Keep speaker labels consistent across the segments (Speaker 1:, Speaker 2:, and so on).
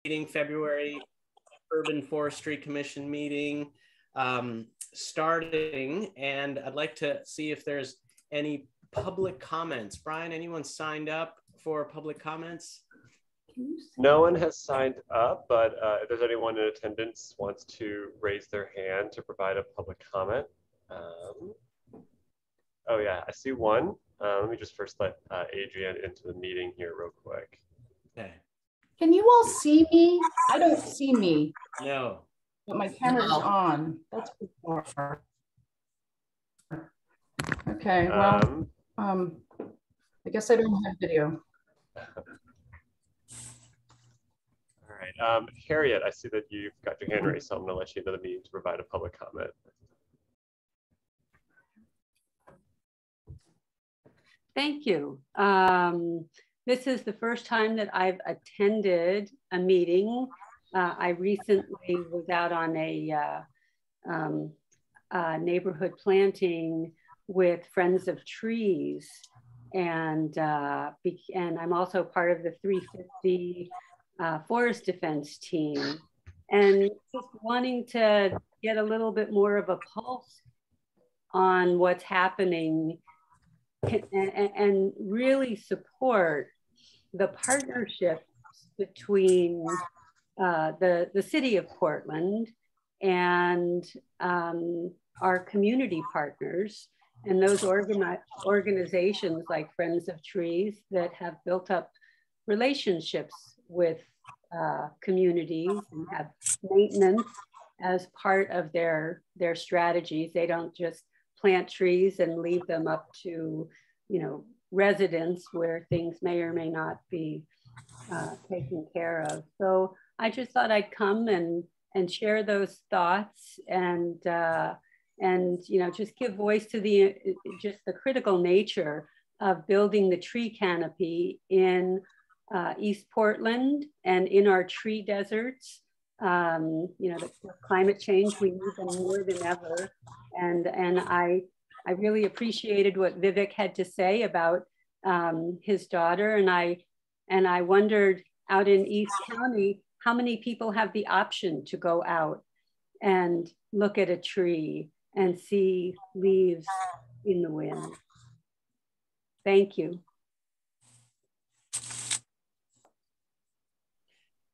Speaker 1: meeting, February Urban Forestry Commission meeting starting, and I'd like to see if there's any public comments. Brian, anyone signed up for public comments?
Speaker 2: No one has signed up, but if there's anyone in attendance wants to raise their hand to provide a public comment. Oh yeah, I see one. Let me just first let Adrienne into the meeting here real quick.
Speaker 1: Okay.
Speaker 3: Can you all see me? I don't see me.
Speaker 1: No.
Speaker 3: But my camera's on. That's bizarre. Okay, well, I guess I don't have video.
Speaker 2: All right, Harriet, I see that you've got your hand raised, so I'm gonna let you into the meeting to provide a public comment.
Speaker 4: Thank you. This is the first time that I've attended a meeting. I recently was out on a neighborhood planting with Friends of Trees, and I'm also part of the 350 Forest Defense team, and just wanting to get a little bit more of a pulse on what's happening and really support the partnerships between the city of Portland and our community partners and those organizations like Friends of Trees that have built up relationships with communities and have maintenance as part of their strategies. They don't just plant trees and leave them up to, residents where things may or may not be taken care of. So I just thought I'd come and share those thoughts and just give voice to the critical nature of building the tree canopy in East Portland and in our tree deserts. The climate change, we need them more than ever. And I really appreciated what Vivek had to say about his daughter. And I wondered out in East County, how many people have the option to go out and look at a tree and see leaves in the wind? Thank you.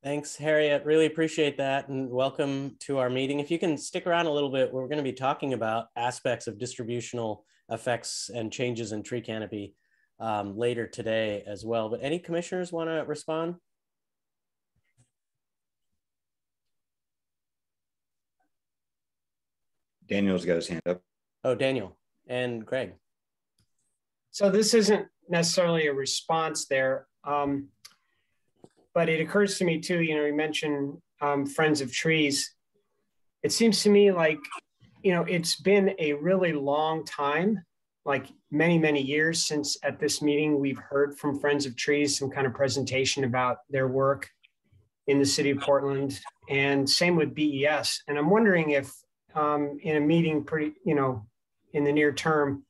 Speaker 1: Thanks, Harriet. Really appreciate that, and welcome to our meeting. If you can stick around a little bit, we're going to be talking about aspects of distributional effects and changes in tree canopy later today as well. But any commissioners want to respond?
Speaker 5: Daniel's got his hand up.
Speaker 1: Oh, Daniel and Greg.
Speaker 6: So this isn't necessarily a response there. But it occurs to me too, you mentioned Friends of Trees. It seems to me like, it's been a really long time, like many, many years since at this meeting, we've heard from Friends of Trees, some kind of presentation about their work in the city of Portland, and same with BES. And I'm wondering if in a meeting in the near term,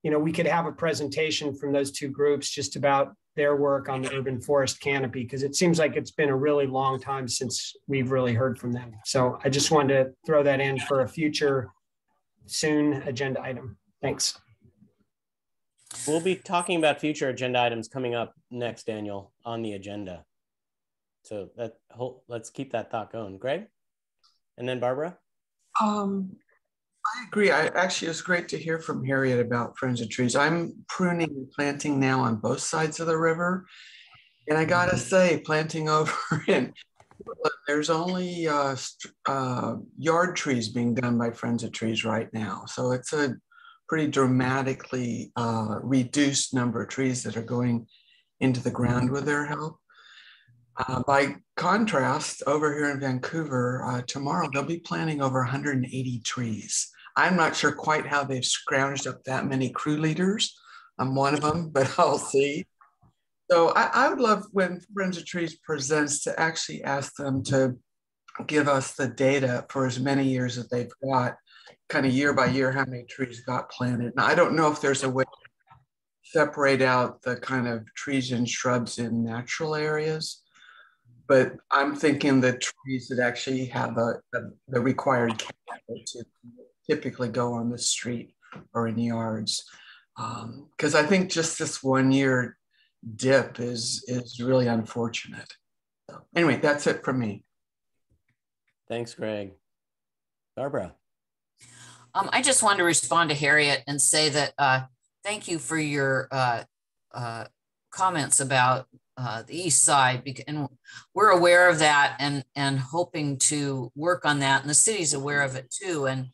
Speaker 6: we could have a presentation from those two groups just about their work on the urban forest canopy, because it seems like it's been a really long time since we've really heard from them. So I just wanted to throw that in for a future soon agenda item. Thanks.
Speaker 1: We'll be talking about future agenda items coming up next, Daniel, on the agenda. So let's keep that thought going. Greg? And then Barbara?
Speaker 7: I agree. Actually, it's great to hear from Harriet about Friends of Trees. I'm pruning and planting now on both sides of the river. And I gotta say, planting over in Portland, there's only yard trees being done by Friends of Trees right now. So it's a pretty dramatically reduced number of trees that are going into the ground with their help. By contrast, over here in Vancouver, tomorrow they'll be planting over 180 trees. I'm not sure quite how they've scrounged up that many crew leaders. I'm one of them, but I'll see. So I would love when Friends of Trees presents to actually ask them to give us the data for as many years that they've got, kind of year by year, how many trees got planted. Now, I don't know if there's a way to separate out the kind of trees and shrubs in natural areas. but I'm thinking the trees that actually have the required cap to typically go on the street or in yards. Because I think just this 1 year dip is really unfortunate. So anyway, that's it from me.
Speaker 1: Thanks, Greg. Barbara.
Speaker 8: I just wanted to respond to Harriet and say that thank you for your comments about the east side, and we're aware of that and hoping to work on that, and the city's aware of it too. And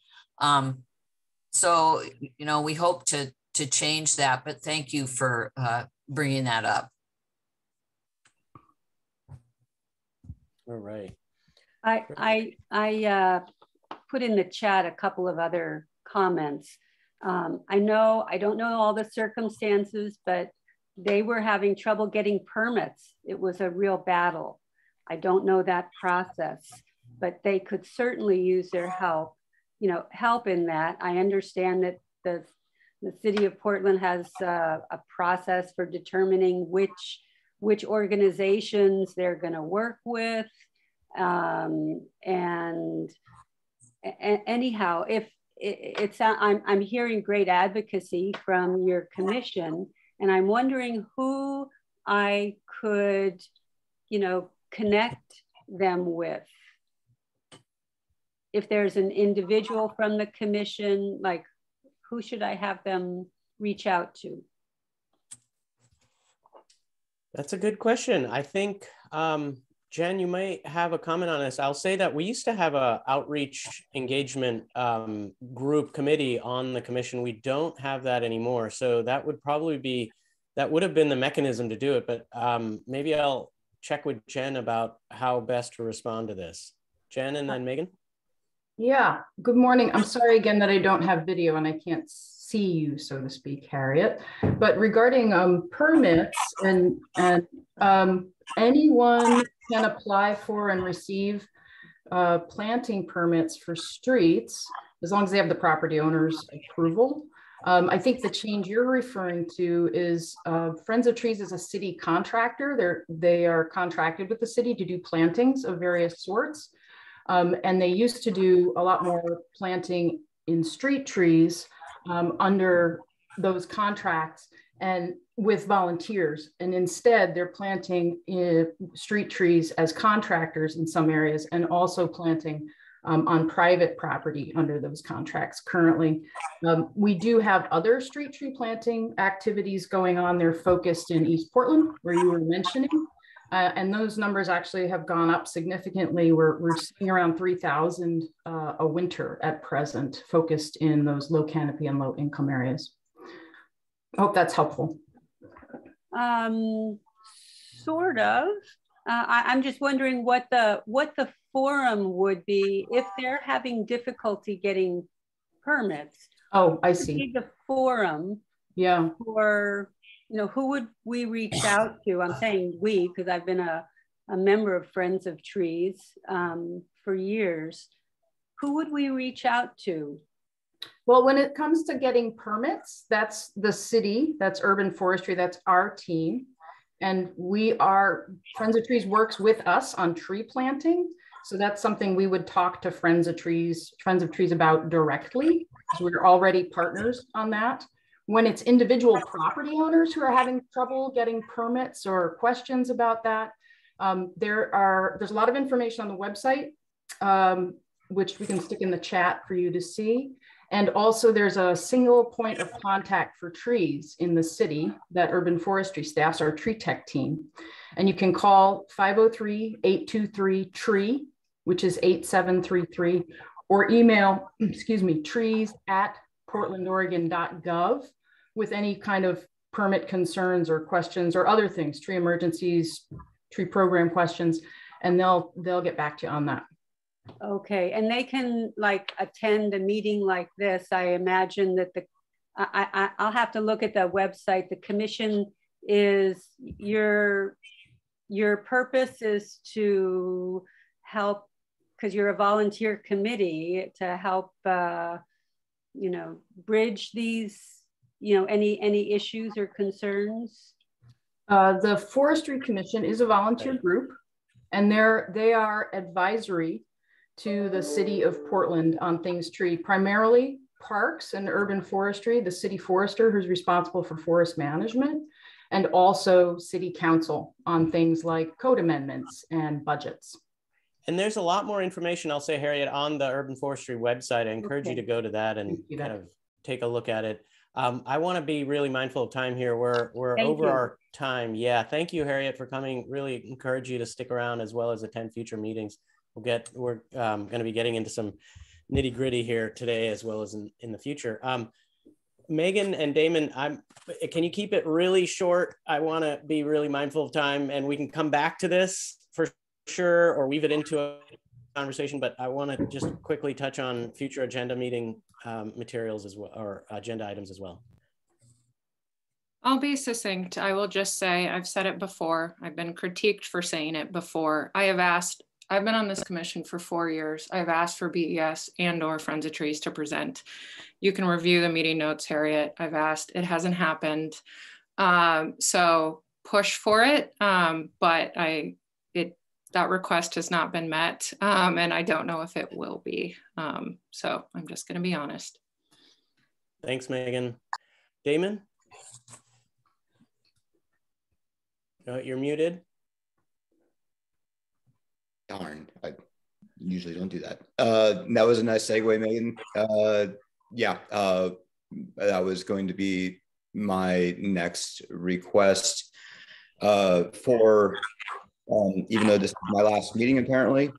Speaker 8: so, you know, we hope to change that, but thank you for bringing that up.
Speaker 1: All right.
Speaker 4: I put in the chat a couple of other comments. I don't know all the circumstances, but they were having trouble getting permits. It was a real battle. I don't know that process, but they could certainly use their help, help in that. I understand that the city of Portland has a process for determining which organizations they're going to work with. And anyhow, if I'm hearing great advocacy from your commission, and I'm wondering who I could, connect them with. If there's an individual from the commission, like who should I have them reach out to?
Speaker 1: That's a good question. I think, Jen, you might have a comment on this. I'll say that we used to have a outreach engagement group committee on the commission. We don't have that anymore. So that would have been the mechanism to do it. But maybe I'll check with Jen about how best to respond to this. Jen and then Megan.
Speaker 3: Yeah, good morning. I'm sorry again that I don't have video and I can't see you, so to speak, Harriet. But regarding permits and anyone can apply for and receive planting permits for streets as long as they have the property owner's approval. I think the change you're referring to is Friends of Trees is a city contractor. They are contracted with the city to do plantings of various sorts. And they used to do a lot more planting in street trees under those contracts and with volunteers. And instead they're planting street trees as contractors in some areas and also planting on private property under those contracts currently. We do have other street tree planting activities going on. They're focused in East Portland, where you were mentioning. And those numbers actually have gone up significantly. We're seeing around 3,000 a winter at present, focused in those low canopy and low income areas. I hope that's helpful.
Speaker 4: Sort of. I'm just wondering what the forum would be if they're having difficulty getting permits.
Speaker 3: Oh, I see.
Speaker 4: The forum.
Speaker 3: Yeah.
Speaker 4: For who would we reach out to? I'm saying we, because I've been a member of Friends of Trees for years. Who would we reach out to?
Speaker 3: Well, when it comes to getting permits, that's the city, that's Urban Forestry, that's our team. And Friends of Trees works with us on tree planting. So that's something we would talk to Friends of Trees about directly, because we're already partners on that. When it's individual property owners who are having trouble getting permits or questions about that, there's a lot of information on the website, which we can stick in the chat for you to see. And also there's a single point of contact for trees in the city that Urban Forestry staffs, our tree tech team. And you can call 503-823-TREE, which is 8733, or email, trees@portlandoregon.gov with any kind of permit concerns or questions or other things, tree emergencies, tree program questions, and they'll get back to you on that.
Speaker 4: Okay, and they can attend a meeting like this. I imagine that I'll have to look at the website. The commission is, your purpose is to help, because you're a volunteer committee, to help bridge these, any issues or concerns?
Speaker 3: The Forestry Commission is a volunteer group, And they are advisory to the city of Portland on things tree, primarily parks and urban forestry, the city forester who's responsible for forest management, and also city council on things like code amendments and budgets.
Speaker 1: And there's a lot more information, I'll say, Harriet, on the Urban Forestry website. I encourage you to go to that and kind of take a look at it. I want to be really mindful of time here. We're over our time. Yeah, thank you, Harriet, for coming. Really encourage you to stick around as well as attend future meetings. We're going to be getting into some nitty gritty here today as well as in the future. Megan and Damon, can you keep it really short? I want to be really mindful of time, and we can come back to this for sure or weave it into a conversation, but I want to just quickly touch on future agenda meeting materials as well, or agenda items as well.
Speaker 9: I'll be succinct. I will just say, I've said it before. I've been critiqued for saying it before. I've been on this commission for 4 years. I've asked for BES and/or Friends of Trees to present. You can review the meeting notes, Harriet. I've asked, it hasn't happened. So push for it, but that request has not been met, and I don't know if it will be. So I'm just going to be honest.
Speaker 1: Thanks, Megan. Damon? You're muted.
Speaker 5: Darn, I usually don't do that. That was a nice segue, Megan. Yeah, that was going to be my next request for, even though this is my last meeting, apparently.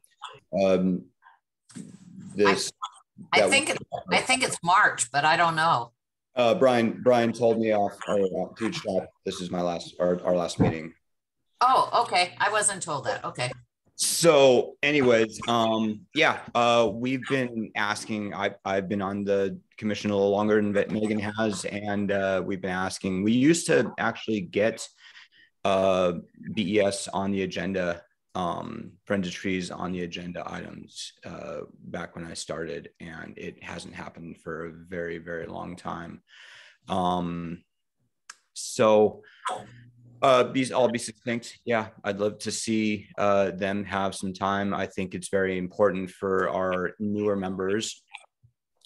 Speaker 8: I think it's March, but I don't know.
Speaker 5: Brian told me off to chat. This is my our last meeting.
Speaker 8: Oh, okay. I wasn't told that. Okay.
Speaker 5: So anyways, yeah, we've been asking, I've been on the commission a little longer than Megan has, and we've been asking, we used to actually get BES on the agenda, Friends of Trees on the agenda items back when I started, and it hasn't happened for a very, very long time. So I'll be succinct. Yeah, I'd love to see them have some time. I think it's very important for our newer members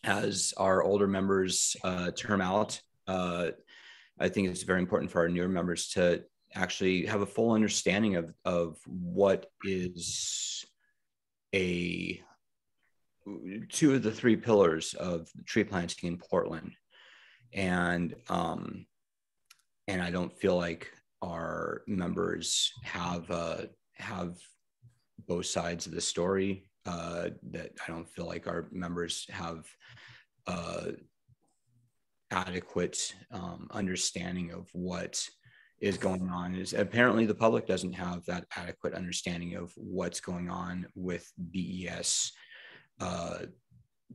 Speaker 5: as our older members term out. I think it's very important for our newer members to actually have a full understanding of what is two of the three pillars of tree planting in Portland. And I don't feel like our members have both sides of the story, that I don't feel like our members have adequate understanding of what is going on. Is apparently the public doesn't have that adequate understanding of what's going on with BES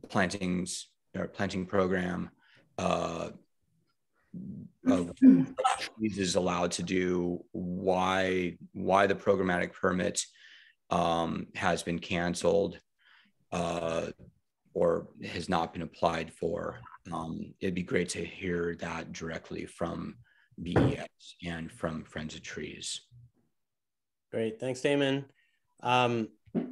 Speaker 5: planting program, trees is allowed to do, why the programmatic permit has been canceled or has not been applied for. It'd be great to hear that directly from BES and from Friends of Trees.
Speaker 1: Great, thanks, Damon.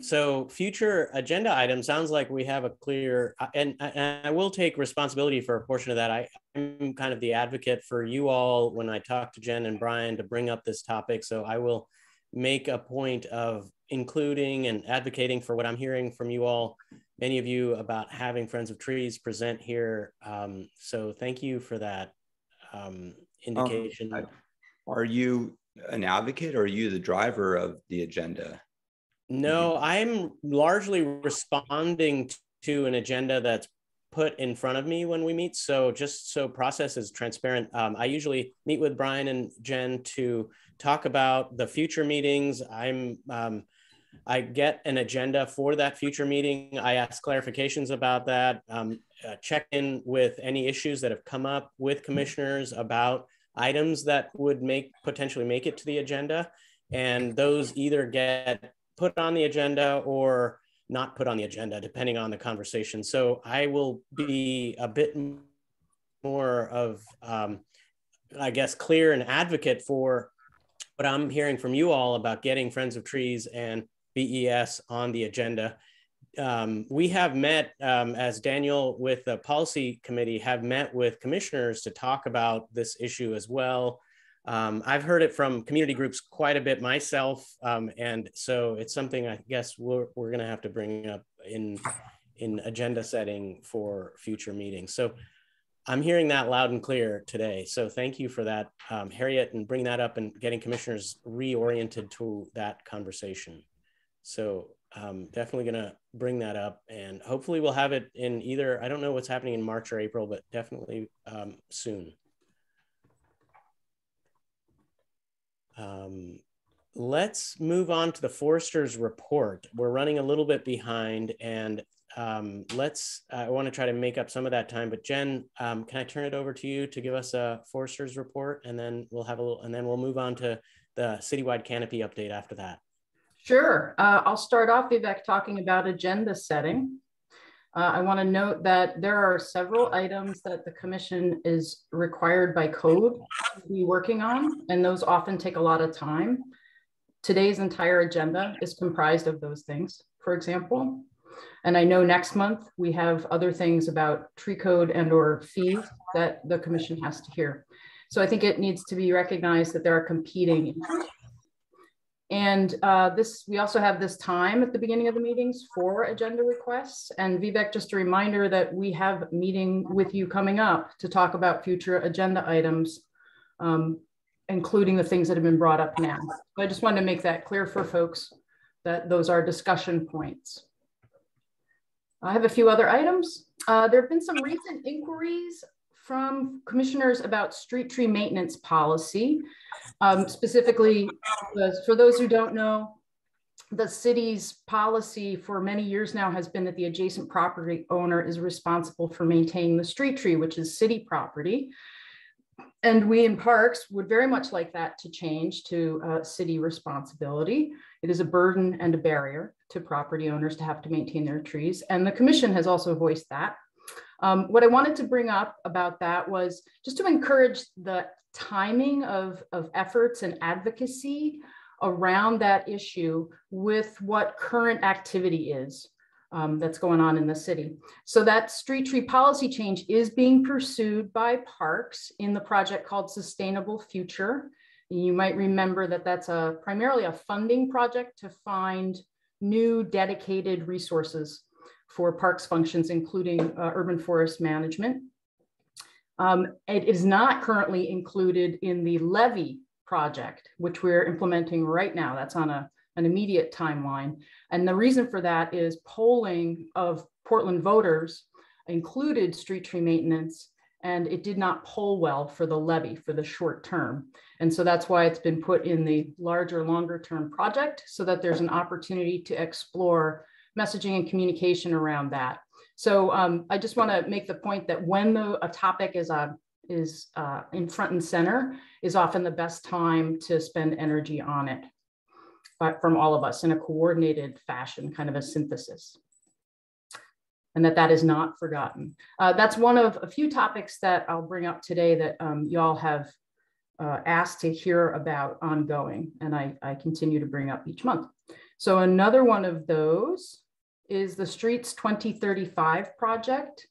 Speaker 1: So future agenda items, sounds like we have a clear, and I will take responsibility for a portion of that. I'm kind of the advocate for you all when I talk to Jen and Brian to bring up this topic. So I will make a point of including and advocating for what I'm hearing from you all, many of you, about having Friends of Trees present here. So thank you for that indication.
Speaker 5: Are you an advocate, or are you the driver of the agenda?
Speaker 1: No, I'm largely responding to an agenda that's put in front of me when we meet. So just so process is transparent, I usually meet with Brian and Jen to talk about the future meetings. I get an agenda for that future meeting. I ask clarifications about that, check in with any issues that have come up with commissioners about items that would potentially make it to the agenda. And those either get put on the agenda or not put on the agenda, depending on the conversation. So I will be a bit more of, I guess, clear and advocate for but I'm hearing from you all about getting Friends of Trees and BES on the agenda. We have met, as Daniel with the policy committee have met with commissioners to talk about this issue as well. I've heard it from community groups quite a bit myself. And so it's something I guess we're going to have to bring up in agenda setting for future meetings. So I'm hearing that loud and clear today. So thank you for that, Harriet, and bringing that up and getting commissioners reoriented to that conversation. So definitely going to bring that up, and hopefully we'll have it in either, I don't know what's happening in March or April, but definitely soon. Let's move on to the Forester's report. We're running a little bit behind, and I want to try to make up some of that time, but Jen, can I turn it over to you to give us a Forester's report, and then we'll have and then we'll move on to the citywide canopy update after that.
Speaker 3: Sure. I'll start off, Vivek, talking about agenda setting. I want to note that there are several items that the commission is required by code to be working on, and those often take a lot of time. Today's entire agenda is comprised of those things, for example. And I know next month we have other things about tree code and or fees that the commission has to hear. So I think it needs to be recognized that there are competing interests. And we also have this time at the beginning of the meetings for agenda requests. And Vivek, just a reminder that we have a meeting with you coming up to talk about future agenda items, including the things that have been brought up now. So I just wanted to make that clear for folks that those are discussion points. I have a few other items. There have been some recent inquiries from commissioners about street tree maintenance policy. Specifically, for those who don't know, the city's policy for many years now has been that the adjacent property owner is responsible for maintaining the street tree, which is city property. And we in Parks would very much like that to change to city responsibility. It is a burden and a barrier to property owners to have to maintain their trees. And the commission has also voiced that. What I wanted to bring up about that was just to encourage the timing of efforts and advocacy around that issue with what current activity is that's going on in the city. So that street tree policy change is being pursued by Parks in the project called Sustainable Future. You might remember that that's primarily a funding project to find new dedicated resources for parks functions, including urban forest management. It is not currently included in the levy project, which we're implementing right now. That's on an immediate timeline. And the reason for that is polling of Portland voters included street tree maintenance, and it did not poll well for the levy for the short term. And so that's why it's been put in the larger, longer term project, so that there's an opportunity to explore messaging and communication around that. So I just want to make the point that when a topic is in front and center is often the best time to spend energy on it, but from all of us in a coordinated fashion, kind of a synthesis. And that is not forgotten. That's one of a few topics that I'll bring up today that y'all have asked to hear about ongoing, and I continue to bring up each month. So another one of those is the Streets 2035 project.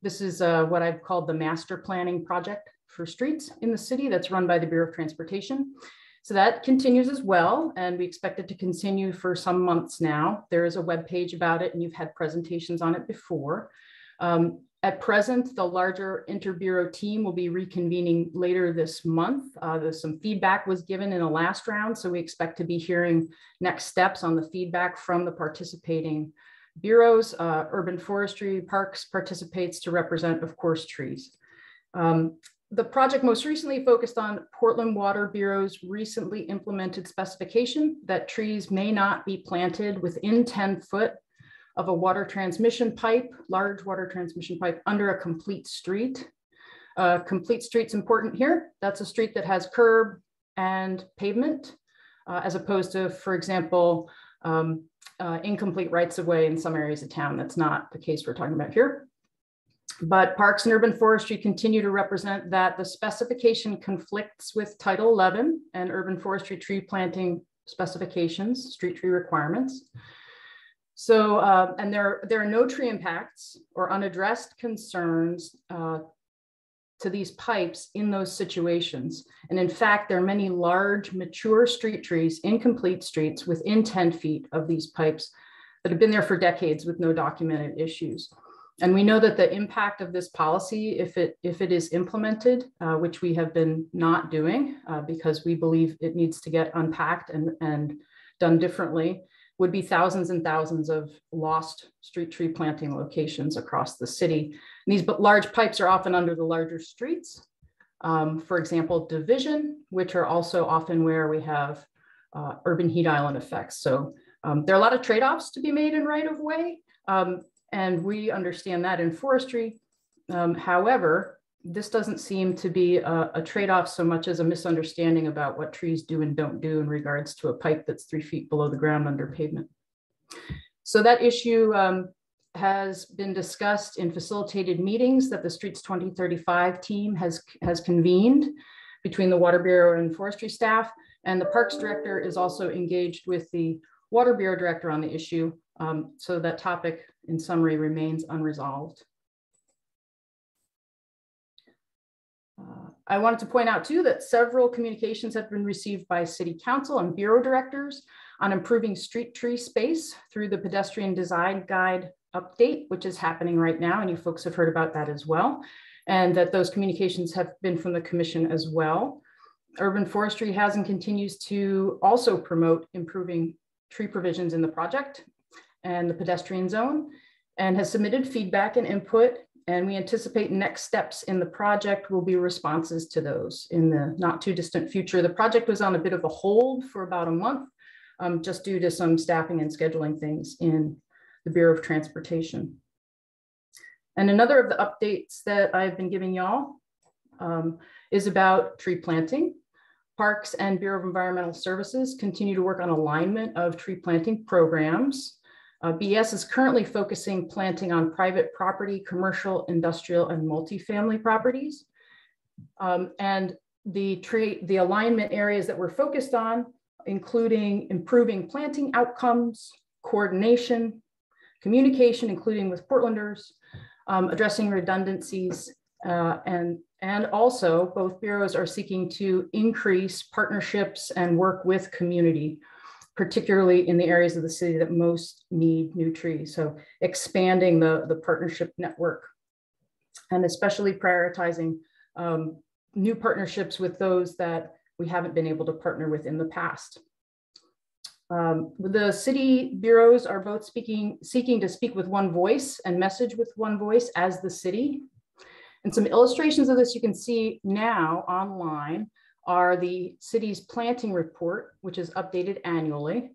Speaker 3: This is what I've called the master planning project for streets in the city that's run by the Bureau of Transportation. So that continues as well, and we expect it to continue for some months now. There is a webpage about it, and you've had presentations on it before. At present, the larger interbureau team will be reconvening later this month. There's some feedback was given in the last round, so we expect to be hearing next steps on the feedback from the participating bureaus. Urban Forestry Parks participates to represent, of course, trees. The project most recently focused on Portland Water Bureau's recently implemented specification that trees may not be planted within 10 foot of a water transmission pipe, large water transmission pipe under a complete street. Complete street's important here. That's a street that has curb and pavement, as opposed to, for example, incomplete rights of way in some areas of town. That's not the case we're talking about here. But Parks and Urban Forestry continue to represent that the specification conflicts with Title 11 and urban forestry tree planting specifications, street tree requirements. So, and there are no tree impacts or unaddressed concerns to these pipes in those situations. And in fact, there are many large mature street trees, incomplete streets within 10 feet of these pipes that have been there for decades with no documented issues. And we know that the impact of this policy, if it is implemented, which we have been not doing because we believe it needs to get unpacked and done differently, would be thousands and thousands of lost street tree planting locations across the city. And these large pipes are often under the larger streets. For example, Division, which are also often where we have urban heat island effects. So there are a lot of trade-offs to be made in right-of-way. And we understand that in forestry. However, this doesn't seem to be a trade-off so much as a misunderstanding about what trees do and don't do in regards to a pipe that's 3 feet below the ground under pavement. So that issue has been discussed in facilitated meetings that the Streets 2035 team has convened between the Water Bureau and forestry staff. And the Parks Director is also engaged with the Water Bureau Director on the issue. So that topic, in summary, remains unresolved. I wanted to point out too that several communications have been received by City Council and Bureau Directors on improving street tree space through the Pedestrian Design Guide update, which is happening right now, and you folks have heard about that as well, and that those communications have been from the Commission as well. Urban Forestry has and continues to also promote improving tree provisions in the project and the pedestrian zone, and has submitted feedback and input. And we anticipate next steps in the project will be responses to those in the not too distant future. The project was on a bit of a hold for about a month, just due to some staffing and scheduling things in the Bureau of Transportation. And another of the updates that I've been giving y'all is about tree planting. Parks and Bureau of Environmental Services continue to work on alignment of tree planting programs. BES is currently focusing planting on private property, commercial, industrial, and multifamily properties. And the alignment areas that we're focused on, including improving planting outcomes, coordination, communication, including with Portlanders, addressing redundancies, and also both bureaus are seeking to increase partnerships and work with community, particularly in the areas of the city that most need new trees. So expanding the partnership network and especially prioritizing new partnerships with those that we haven't been able to partner with in the past. The city bureaus are both seeking to speak with one voice and message with one voice as the city. And some illustrations of this you can see now online are the city's planting report, which is updated annually.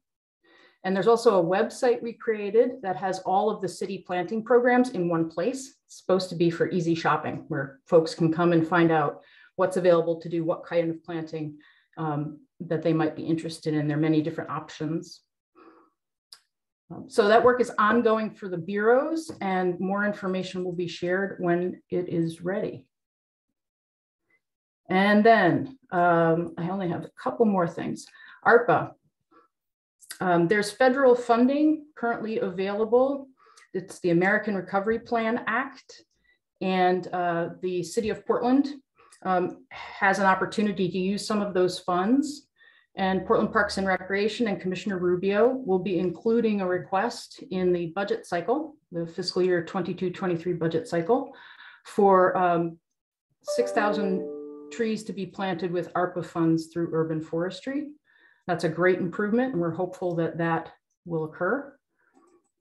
Speaker 3: And there's also a website we created that has all of the city planting programs in one place. It's supposed to be for easy shopping, where folks can come and find out what's available to do, what kind of planting that they might be interested in. There are many different options. So that work is ongoing for the bureaus, and more information will be shared when it is ready. And then I only have a couple more things. ARPA. There's federal funding currently available. It's the American Recovery Plan Act, and the City of Portland has an opportunity to use some of those funds. And Portland Parks and Recreation and Commissioner Rubio will be including a request in the budget cycle, the fiscal year 22-23 budget cycle, for 6,000 trees to be planted with ARPA funds through urban forestry. That's a great improvement, and we're hopeful that that will occur.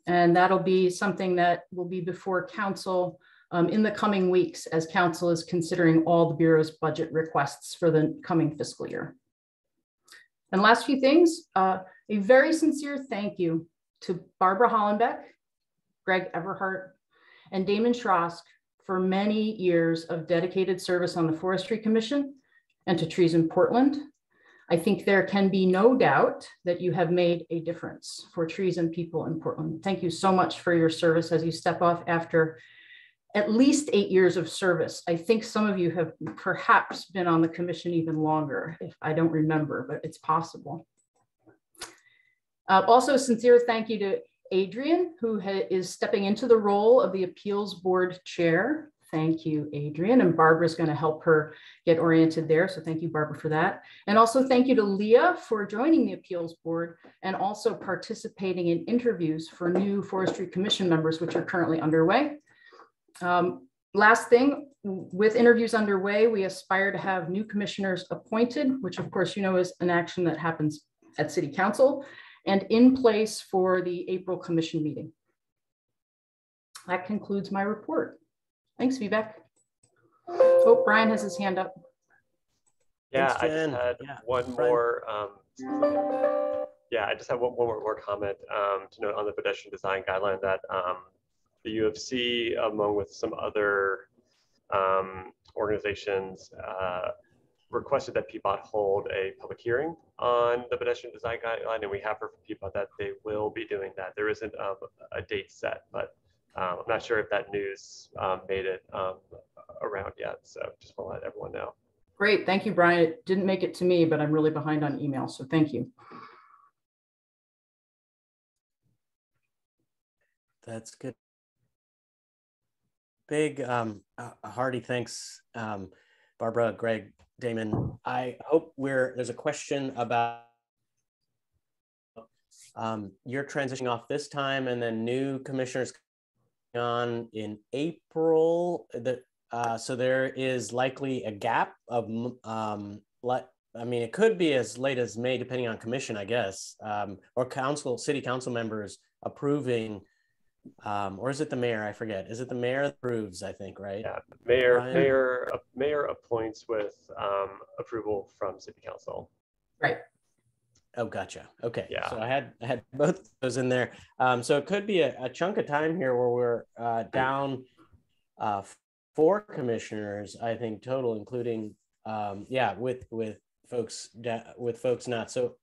Speaker 3: And that'll be something that will be before council in the coming weeks, as council is considering all the Bureau's budget requests for the coming fiscal year. And last few things, a very sincere thank you to Barbara Hollenbeck, Greg Everhart, and Damon Schrosk for many years of dedicated service on the Forestry Commission and to Trees in Portland. I think there can be no doubt that you have made a difference for trees and people in Portland. Thank you so much for your service as you step off after at least 8 years of service. I think some of you have perhaps been on the commission even longer, if I don't remember, but it's possible. Also, sincere thank you to Adrian, who is stepping into the role of the Appeals Board Chair. Thank you, Adrian. And Barbara's going to help her get oriented there. So thank you, Barbara, for that. And also thank you to Leah for joining the Appeals Board and also participating in interviews for new Forestry Commission members, which are currently underway. Last thing, with interviews underway, we aspire to have new commissioners appointed, which of course, you know, is an action that happens at City Council, and in place for the April commission meeting. That concludes my report. Thanks, Vivek. Oh, Brian has his hand up.
Speaker 2: Yeah,
Speaker 1: Thanks,
Speaker 2: I just had one more. I just have one more comment to note on the pedestrian design guideline that the UFC, along with some other organizations, requested that PBOT hold a public hearing on the pedestrian design guideline, and we have heard from PBOT that they will be doing that. There isn't a date set, but I'm not sure if that news made it around yet. So just want to let everyone know.
Speaker 3: Great, thank you, Brian. It didn't make it to me, but I'm really behind on email, so thank you.
Speaker 1: That's good. Big hearty thanks, Barbara, Greg, Damon. I hope there's a question about you're transitioning off this time and then new commissioners on in April. So there is likely a gap of, I mean, it could be as late as May, depending on commission, I guess, or city council members approving, or is it the mayor? I forget. Is it the mayor that approves, I think, right?
Speaker 2: Yeah, mayor appoints with approval from city council.
Speaker 3: Right.
Speaker 1: Oh, gotcha. Okay.
Speaker 2: Yeah.
Speaker 1: So I had both of those in there. So it could be a chunk of time here where we're down 4 commissioners, I think, total, including with folks not. So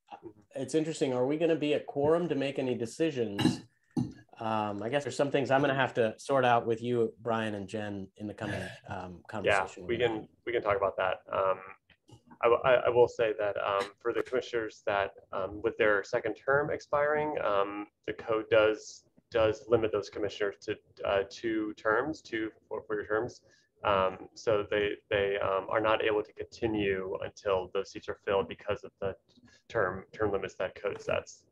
Speaker 1: it's interesting. Are we going to be at quorum to make any decisions? I guess there's some things I'm going to have to sort out with you, Brian and Jen, in the coming conversation.
Speaker 2: Yeah, we can talk about that. I will say that for the commissioners that with their second term expiring, the code does limit those commissioners to 2 terms, 2 4-year terms. So they are not able to continue until those seats are filled because of the term limits that code sets.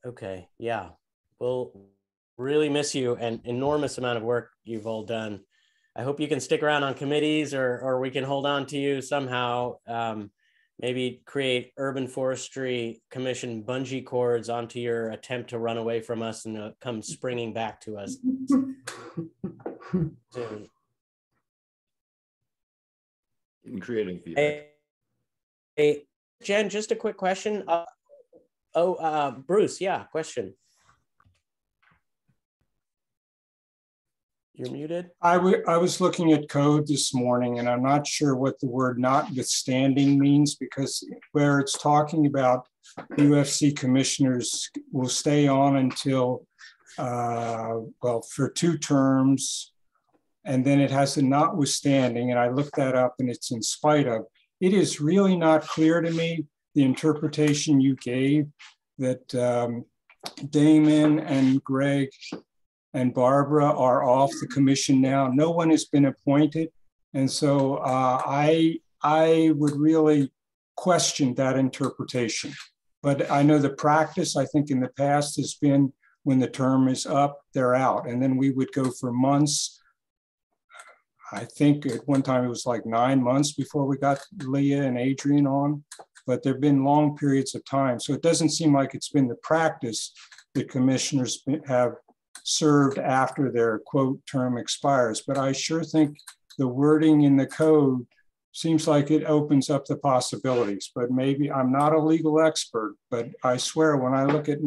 Speaker 1: Okay. Yeah. We'll really miss you, and enormous amount of work you've all done. I hope you can stick around on committees, or we can hold on to you somehow. Maybe create Urban Forestry Commission bungee cords onto your attempt to run away from us and come springing back to us soon.
Speaker 5: Getting creative.
Speaker 1: Hey, Jen, just a quick question. Bruce, yeah, question. You're muted.
Speaker 10: I was looking at code this morning, and I'm not sure what the word notwithstanding means, because where it's talking about UFC commissioners will stay on until, for 2 terms, and then it has a notwithstanding, and I looked that up, and it's in spite of. It is really not clear to me, the interpretation you gave, that Damon and Greg and Barbara are off the commission now. No one has been appointed. And so I would really question that interpretation. But I know the practice, I think in the past, has been when the term is up, they're out. And then we would go for months. I think at one time it was like 9 months before we got Leah and Adrian on, but there've been long periods of time. So it doesn't seem like it's been the practice that commissioners have served after their quote term expires. But I sure think the wording in the code seems like it opens up the possibilities. But maybe I'm not a legal expert, but I swear when I look at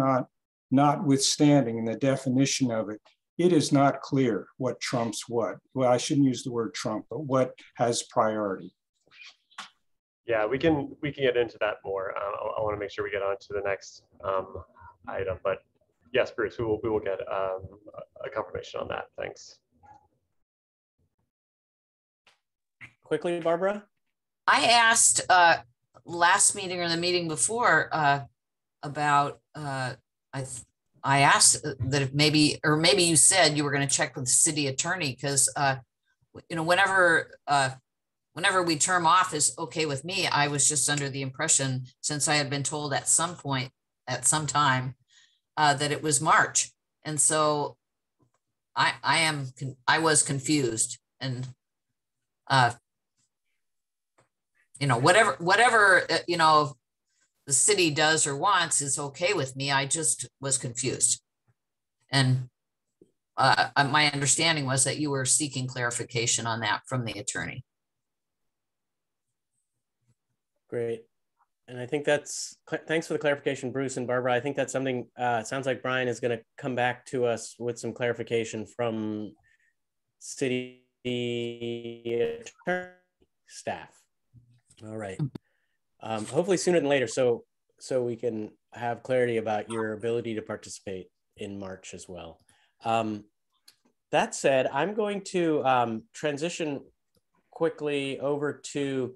Speaker 10: notwithstanding and the definition of it, it is not clear what trumps what. Well, I shouldn't use the word trump, but what has priority.
Speaker 2: Yeah, we can get into that more. I want to make sure we get on to the next item, but yes, Bruce, we will get a confirmation on that. Thanks.
Speaker 1: Quickly, Barbara?
Speaker 8: I asked last meeting or the meeting before about, I asked that if maybe you said you were going to check with the city attorney, because, you know, whenever we term off is okay with me, I was just under the impression, since I had been told at some point, at some time, that it was March. And so I was confused, and, you know, whatever, you know, the city does or wants is okay with me. I just was confused. And my understanding was that you were seeking clarification on that from the attorney.
Speaker 1: Great. And I think thanks for the clarification, Bruce and Barbara. I think that's something, it sounds like Brian is going to come back to us with some clarification from city attorney staff. All right. Hopefully sooner than later, so we can have clarity about your ability to participate in March as well. That said, I'm going to transition quickly over to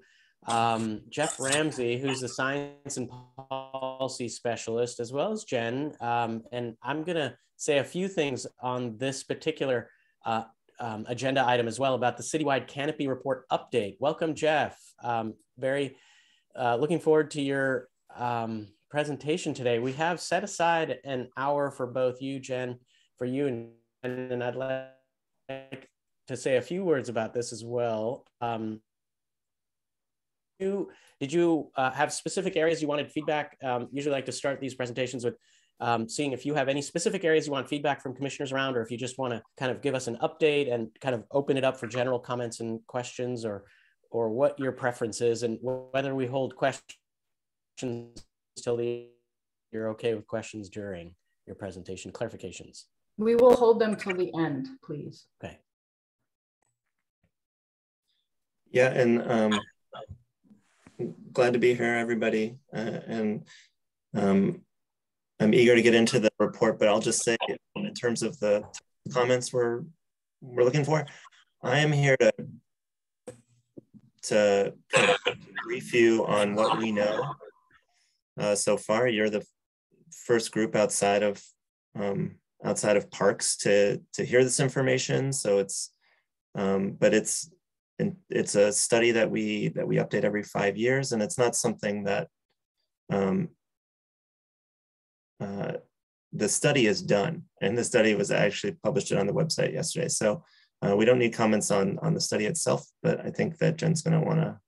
Speaker 1: Jeff Ramsey, who's the Science and Policy Specialist, as well as Jen. And I'm going to say a few things on this particular agenda item as well about the citywide Canopy report update. Welcome, Jeff. Very looking forward to your presentation today. We have set aside an hour for both you, Jen, for you, and I'd like to say a few words about this as well. Did you have specific areas you wanted feedback? Usually like to start these presentations with seeing if you have any specific areas you want feedback from commissioners around, or if you just want to kind of give us an update and kind of open it up for general comments and questions, or what your preference is, and whether we hold questions till you're okay with questions during your presentation, clarifications.
Speaker 3: We will hold them till the end, please.
Speaker 1: Okay.
Speaker 11: Yeah, and glad to be here, everybody. And I'm eager to get into the report, but I'll just say, in terms of the comments we're looking for, I am here to kind of brief you on what we know so far. You're the first group outside of parks to hear this information. So it's, but it's a study that we update every 5 years, and it's not something that the study is done, and the study was actually published on the website yesterday. So we don't need comments on the study itself, but I think that Jen's going to want to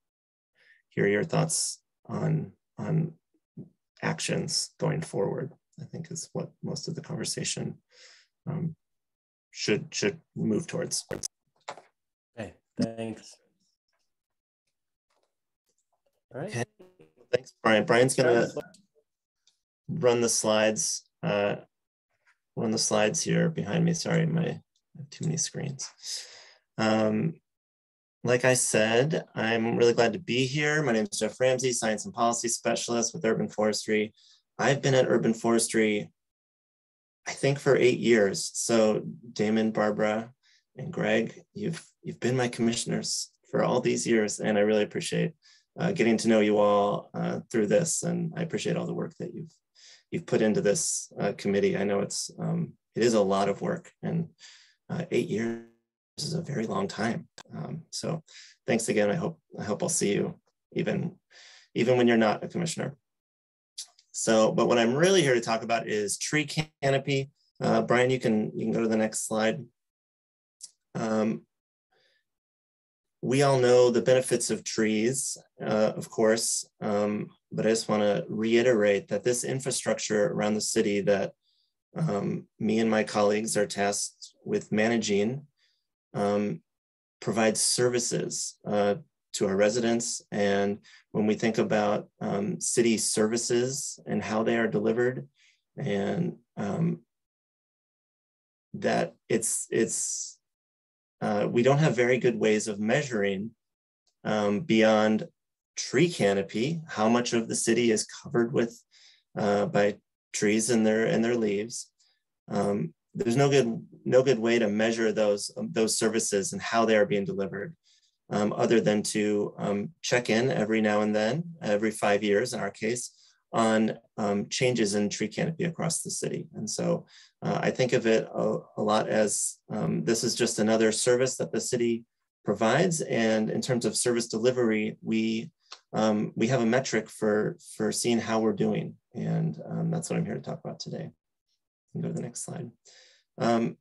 Speaker 11: hear your thoughts on actions going forward. I think is what most of the conversation should move towards.
Speaker 1: Okay, thanks. All right.
Speaker 11: Okay. Thanks, Brian. Brian's going to run the slides. Here behind me. Sorry, I have too many screens. Like I said, I'm really glad to be here. My name is Jeff Ramsey, Science and Policy Specialist with Urban Forestry. I've been at Urban Forestry, I think, for 8 years. So Damon, Barbara, and Greg, you've been my commissioners for all these years, and I really appreciate getting to know you all through this, and I appreciate all the work that you've put into this committee. I know it is a lot of work, and 8 years is a very long time. So thanks again. I hope I'll see you even when you're not a commissioner. So, but what I'm really here to talk about is tree canopy. Brian, you can go to the next slide. We all know the benefits of trees, of course, but I just want to reiterate that this infrastructure around the city that me and my colleagues are tasked with managing provides services to our residents. And when we think about city services and how they are delivered, and that we don't have very good ways of measuring beyond tree canopy how much of the city is covered with by trees and their leaves. there's no good way to measure those services and how they are being delivered, other than to check in every now and then, every 5 years in our case, on changes in tree canopy across the city. And so I think of it a lot as this is just another service that the city provides. And in terms of service delivery, we have a metric for seeing how we're doing. And that's what I'm here to talk about today. Go to the next slide. And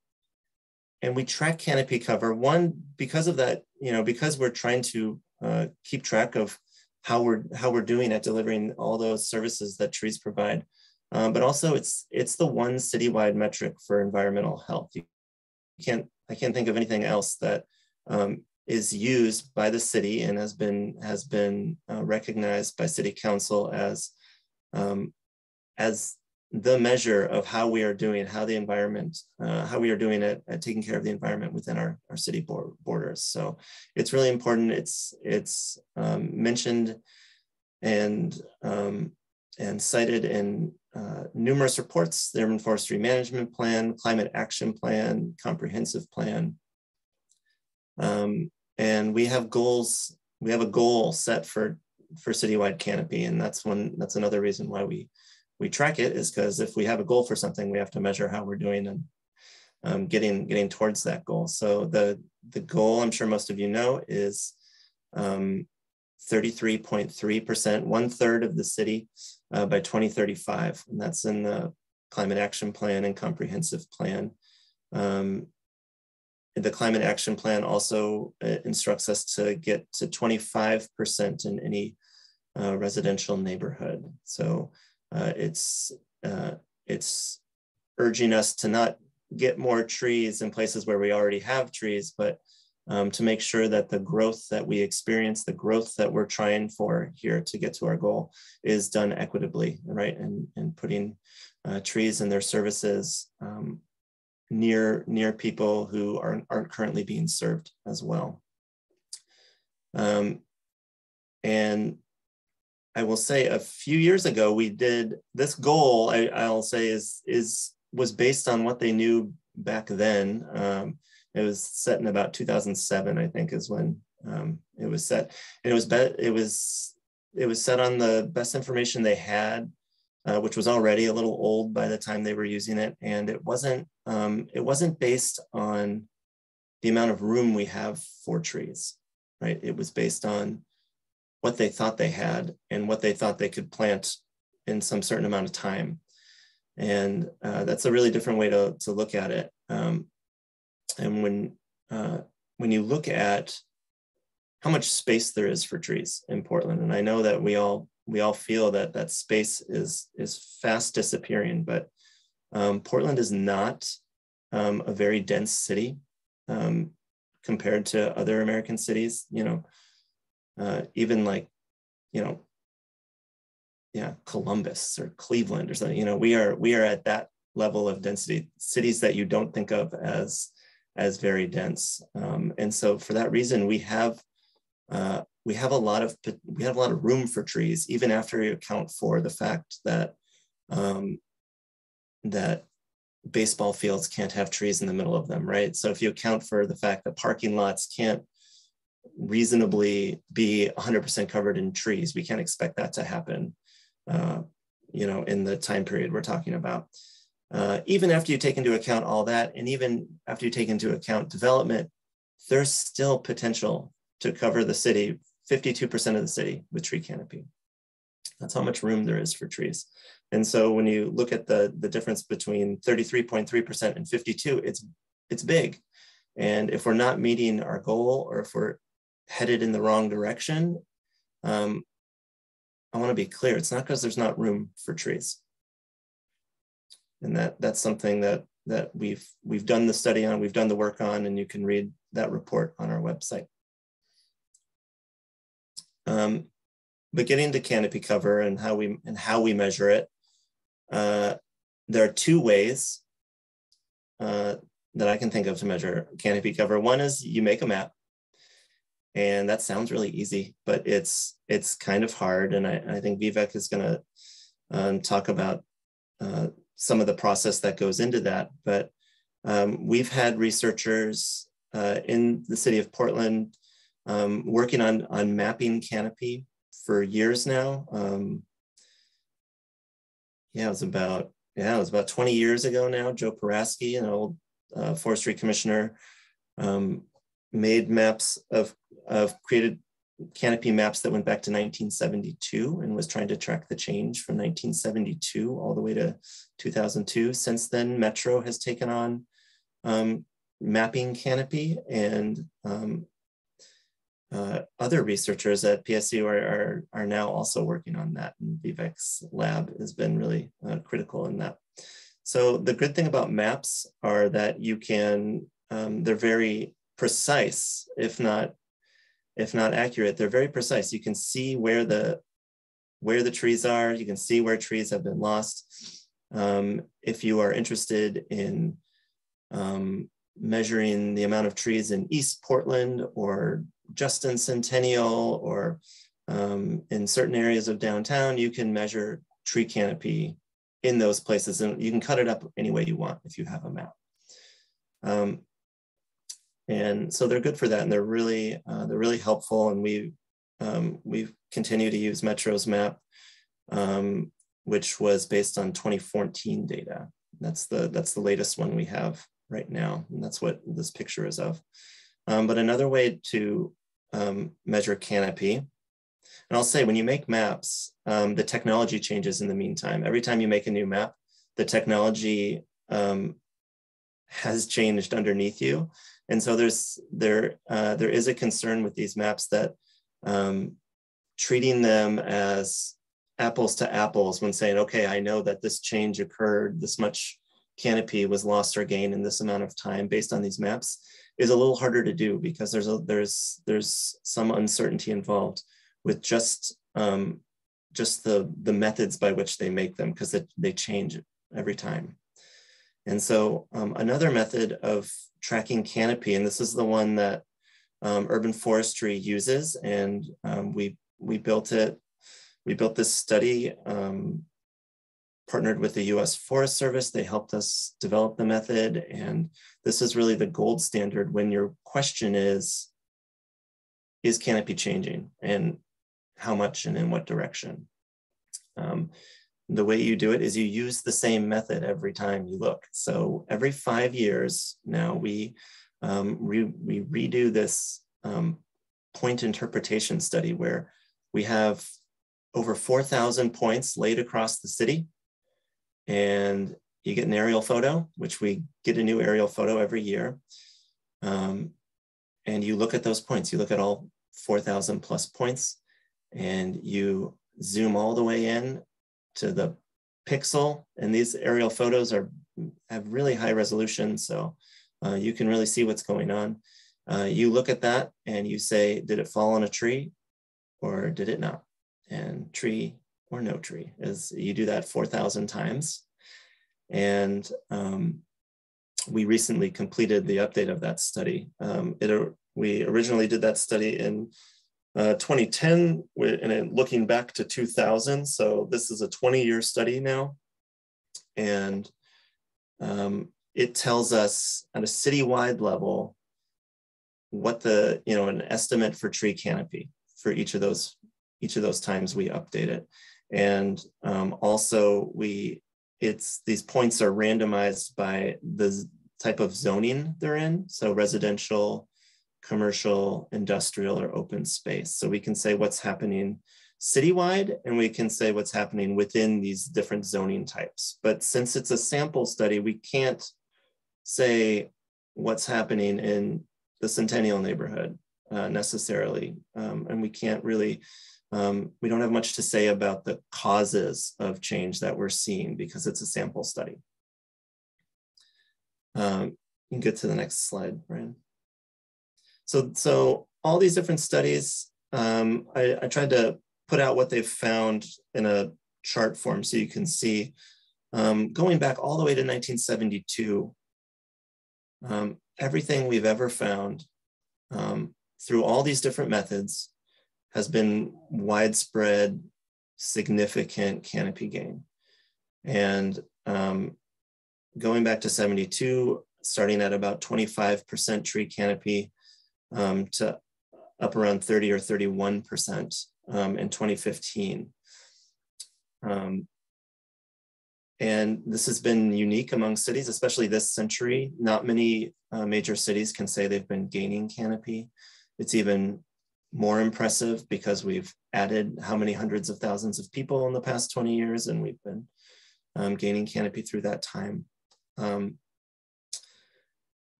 Speaker 11: we track canopy cover. One, because of that, because we're trying to keep track of how we're doing at delivering all those services that trees provide. But also it's the one citywide metric for environmental health. I can't think of anything else that is used by the city and has been recognized by City Council as the measure of how we are doing, how the environment, how we are doing at taking care of the environment within our city borders. So it's really important. It's mentioned and cited in numerous reports: the Urban Forestry Management Plan, Climate Action Plan, Comprehensive Plan. And we have goals. We have a goal set for citywide canopy, and that's another reason why we track it, is because if we have a goal for something, we have to measure how we're doing and getting towards that goal. So the goal, I'm sure most of you know, is 33.3%, 1/3 of the city by 2035. And that's in the Climate Action Plan and Comprehensive Plan. The Climate Action Plan also instructs us to get to 25% in any residential neighborhood. So it's urging us to not get more trees in places where we already have trees, but to make sure that the growth that we experience, the growth that we're trying for here to get to our goal, is done equitably, right? And putting trees and their services near people who aren't currently being served as well. And I will say a few years ago, we did this goal. I'll say was based on what they knew back then. It was set in about 2007, I think, is when it was set. And it was set on the best information they had, which was already a little old by the time they were using it. And it wasn't based on the amount of room we have for trees, right? It was based on what they thought they had and what they thought they could plant in some certain amount of time. And that's a really different way to look at it. And when you look at how much space there is for trees in Portland, and I know that we all feel that space is fast disappearing, but Portland is not a very dense city compared to other American cities. Even like, Columbus or Cleveland or something. We are at that level of density. Cities that you don't think of as very dense, and so for that reason, we have a lot of room for trees, even after you account for the fact that that baseball fields can't have trees in the middle of them, right? So if you account for the fact that parking lots can't reasonably be 100% covered in trees, we can't expect that to happen, in the time period we're talking about. Even after you take into account all that, and even after you take into account development, there's still potential to cover the city, 52% of the city, with tree canopy. That's how much room there is for trees. And so when you look at the difference between 33.3% and 52%, it's big. And if we're not meeting our goal, or if we're headed in the wrong direction, I want to be clear, it's not because there's not room for trees. And that's something that we've done the study on, we've done the work on, and you can read that report on our website. But getting to canopy cover and how we measure it, there are two ways that I can think of to measure canopy cover. One is you make a map, and that sounds really easy, but it's kind of hard. And I think Vivek is going to talk about some of the process that goes into that. But we've had researchers in the city of Portland working on mapping canopy for years now. It was about 20 years ago now. Joe Paraski, an old forestry commissioner, made maps created canopy maps that went back to 1972 and was trying to track the change from 1972 all the way to 2002. Since then, Metro has taken on mapping canopy, and other researchers at PSU are now also working on that, and Vivek's lab has been really critical in that. So the good thing about maps are that you can, they're very precise, if not accurate. They're very precise. You can see where the trees are. You can see where trees have been lost. If you are interested in measuring the amount of trees in East Portland or Justin Centennial or in certain areas of downtown, you can measure tree canopy in those places, and you can cut it up any way you want if you have a map. And so they're good for that, and they're really helpful. And we continue to use Metro's map, which was based on 2014 data. That's the latest one we have right now, and that's what this picture is of. But another way to measure canopy, and I'll say when you make maps, the technology changes in the meantime. Every time you make a new map, the technology has changed underneath you. And so there is a concern with these maps that treating them as apples to apples when saying, okay, I know that this change occurred, this much canopy was lost or gained in this amount of time based on these maps, is a little harder to do, because there's some uncertainty involved with just the methods by which they make them, because they change every time. And so another method of tracking canopy, and this is the one that urban forestry uses, and we built it. We built this study, partnered with the US Forest Service. They helped us develop the method, and this is really the gold standard when your question is canopy changing, and how much and in what direction? The way you do it is you use the same method every time you look. So every 5 years now, we redo this point interpretation study where we have over 4,000 points laid across the city, and you get an aerial photo, which we get a new aerial photo every year. And you look at those points, you look at all 4,000 plus points, and you zoom all the way in to the pixel. And these aerial photos have really high resolution, so you can really see what's going on. You look at that and you say, did it fall on a tree or did it not? And tree or no tree, is you do that 4,000 times. And we recently completed the update of that study. We originally did that study in 2010, and looking back to 2000. So this is a 20-year study now. And it tells us at a citywide level what an estimate for tree canopy for each of those times we update it. And also these points are randomized by the type of zoning they're in. So residential, commercial, industrial, or open space. So we can say what's happening citywide, and we can say what's happening within these different zoning types. But since it's a sample study, we can't say what's happening in the Centennial neighborhood necessarily. And we can't really, we don't have much to say about the causes of change that we're seeing because it's a sample study. You can get to the next slide, Brian. So all these different studies, I tried to put out what they've found in a chart form so you can see, going back all the way to 1972, everything we've ever found through all these different methods has been widespread, significant canopy gain. And going back to 72, starting at about 25% tree canopy to up around 30 or 31% in 2015. And this has been unique among cities, especially this century. Not many major cities can say they've been gaining canopy. It's even more impressive because we've added how many hundreds of thousands of people in the past 20 years, and we've been gaining canopy through that time.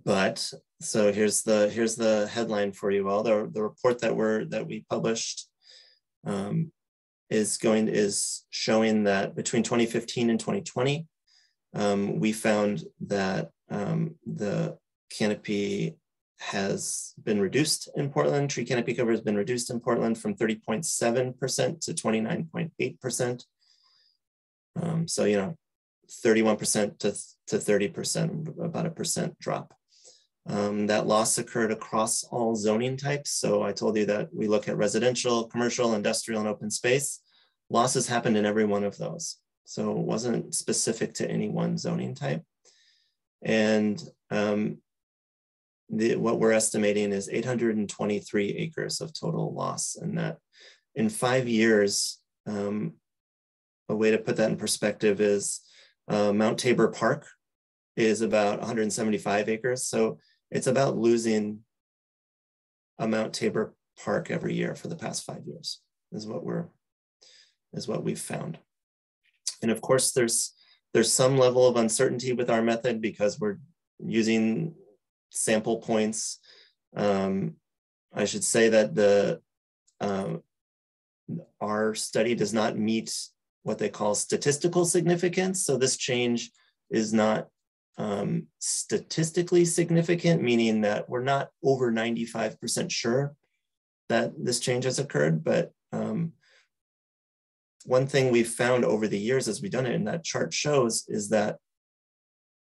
Speaker 11: But so here's the headline for you all. The report that we published is showing that between 2015 and 2020, we found that the canopy has been reduced in Portland. Tree canopy cover has been reduced in Portland from 30.7% to 29.8%. So, you know, 31% to 30%, about a percent drop. That loss occurred across all zoning types. So I told you that we look at residential, commercial, industrial, and open space. Losses happened in every one of those. So it wasn't specific to any one zoning type. And what we're estimating is 823 acres of total loss. And that in 5 years, a way to put that in perspective is Mount Tabor Park is about 175 acres. So it's about losing a Mount Tabor Park every year for the past 5 years is what we've found. And of course, there's some level of uncertainty with our method because we're using sample points. I should say that our study does not meet what they call statistical significance. So this change is not statistically significant, meaning that we're not over 95% sure that this change has occurred. But one thing we've found over the years as we've done it, and that chart shows, is that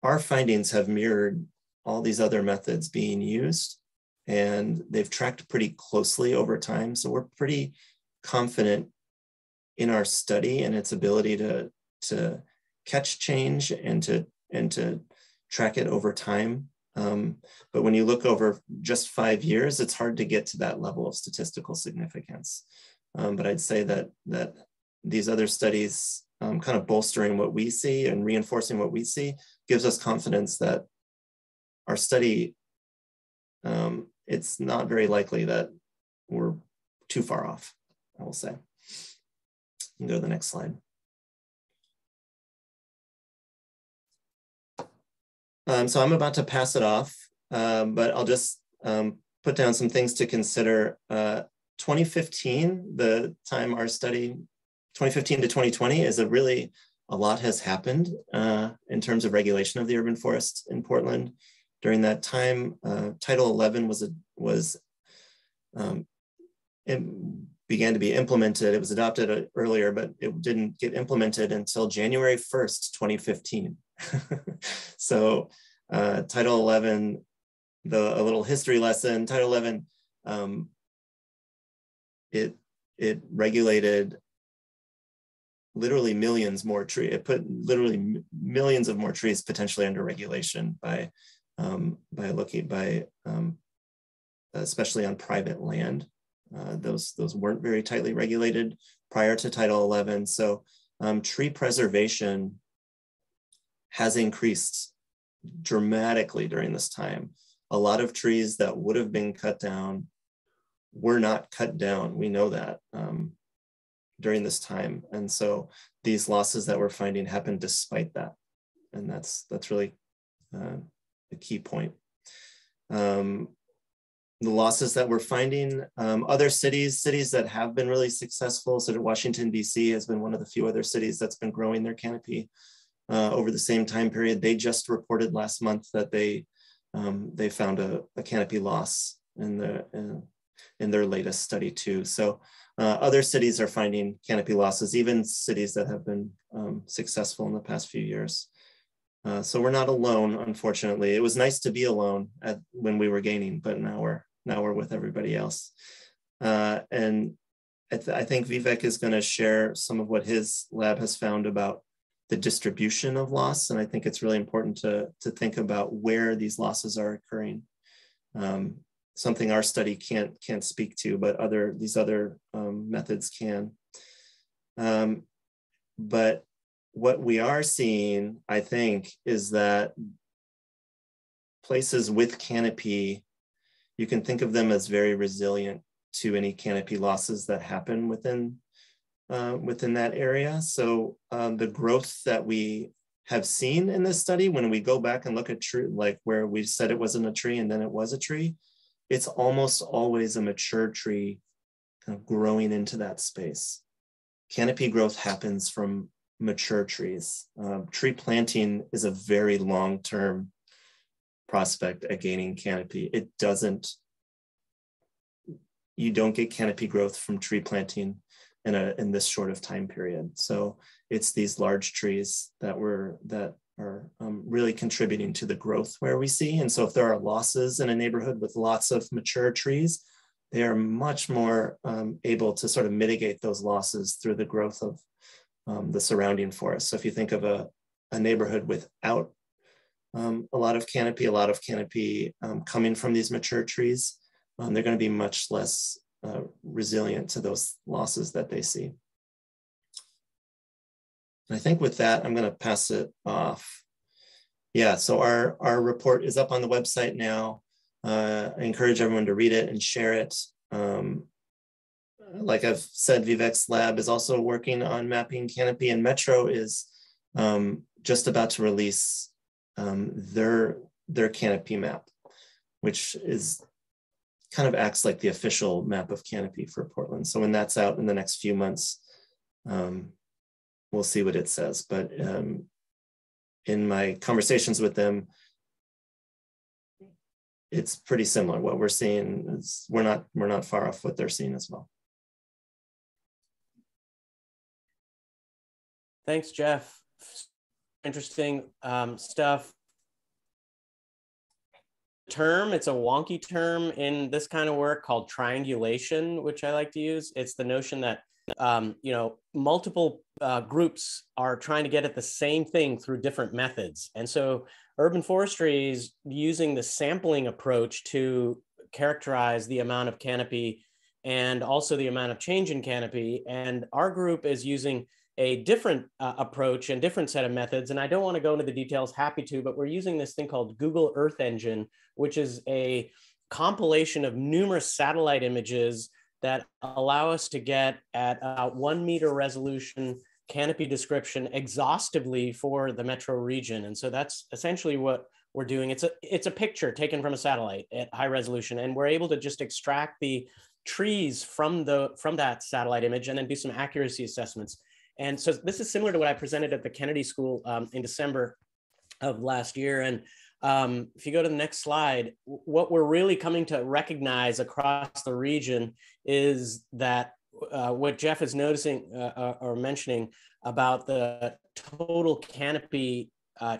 Speaker 11: our findings have mirrored all these other methods being used, and they've tracked pretty closely over time. So we're pretty confident in our study and its ability to catch change and to track it over time. But when you look over just 5 years, it's hard to get to that level of statistical significance. But I'd say that these other studies kind of bolstering what we see and reinforcing what we see gives us confidence that our study, it's not very likely that we're too far off, I will say. You can go to the next slide. So I'm about to pass it off, but I'll just put down some things to consider. 2015, the time our study, 2015 to 2020 is a lot has happened in terms of regulation of the urban forests in Portland. During that time, Title 11 it began to be implemented. It was adopted earlier, but it didn't get implemented until January 1st, 2015. So Title 11, a little history lesson, Title 11, it regulated literally millions more trees. It put literally millions of more trees potentially under regulation by especially on private land. Those weren't very tightly regulated prior to Title 11. So tree preservation has increased dramatically during this time. A lot of trees that would have been cut down were not cut down. We know that during this time. And so these losses that we're finding happen despite that. And that's really a key point. The losses that we're finding, other cities that have been really successful, so Washington, D.C. has been one of the few other cities that's been growing their canopy over the same time period. They just reported last month that they found a canopy loss in their latest study too. So other cities are finding canopy losses, even cities that have been successful in the past few years. So we're not alone, unfortunately. It was nice to be alone when we were gaining, but now we're with everybody else. And I think Vivek is going to share some of what his lab has found about the distribution of loss. And I think it's really important to think about where these losses are occurring. Something our study can't speak to, but these other methods can. But what we are seeing, I think, is that places with canopy, you can think of them as very resilient to any canopy losses that happen within that area. So the growth that we have seen in this study, when we go back and look at tree, like where we said it wasn't a tree and then it was a tree, it's almost always a mature tree kind of growing into that space. Canopy growth happens from mature trees. Tree planting is a very long-term prospect at gaining canopy. You don't get canopy growth from tree planting in this short of time period. So it's these large trees that are really contributing to the growth where we see. And so if there are losses in a neighborhood with lots of mature trees, they are much more able to sort of mitigate those losses through the growth of the surrounding forest. So if you think of a neighborhood without a lot of canopy coming from these mature trees, they're going to be much less resilient to those losses that they see. And I think with that, I'm going to pass it off. Yeah, so our report is up on the website now. I encourage everyone to read it and share it. Like I've said, Vivek's lab is also working on mapping canopy, and Metro is just about to release their canopy map, which is kind of acts like the official map of canopy for Portland. So when that's out in the next few months, we'll see what it says. But in my conversations with them, it's pretty similar. What we're seeing is we're not far off what they're seeing as well.
Speaker 1: Thanks, Jeff. Interesting stuff. It's a wonky term in this kind of work called triangulation, which I like to use. It's the notion that multiple groups are trying to get at the same thing through different methods. And so urban forestry is using the sampling approach to characterize the amount of canopy and also the amount of change in canopy. And our group is using a different approach and different set of methods. And I don't want to go into the details, happy to, but we're using this thing called Google Earth Engine, which is a compilation of numerous satellite images that allow us to get at 1 meter resolution canopy description exhaustively for the metro region. And so that's essentially what we're doing. It's a picture taken from a satellite at high resolution, and we're able to just extract the trees from that satellite image and then do some accuracy assessments. And so this is similar to what I presented at the Kennedy School in December of last year. And if you go to the next slide, what we're really coming to recognize across the region is that what Jeff is noticing or mentioning about the total canopy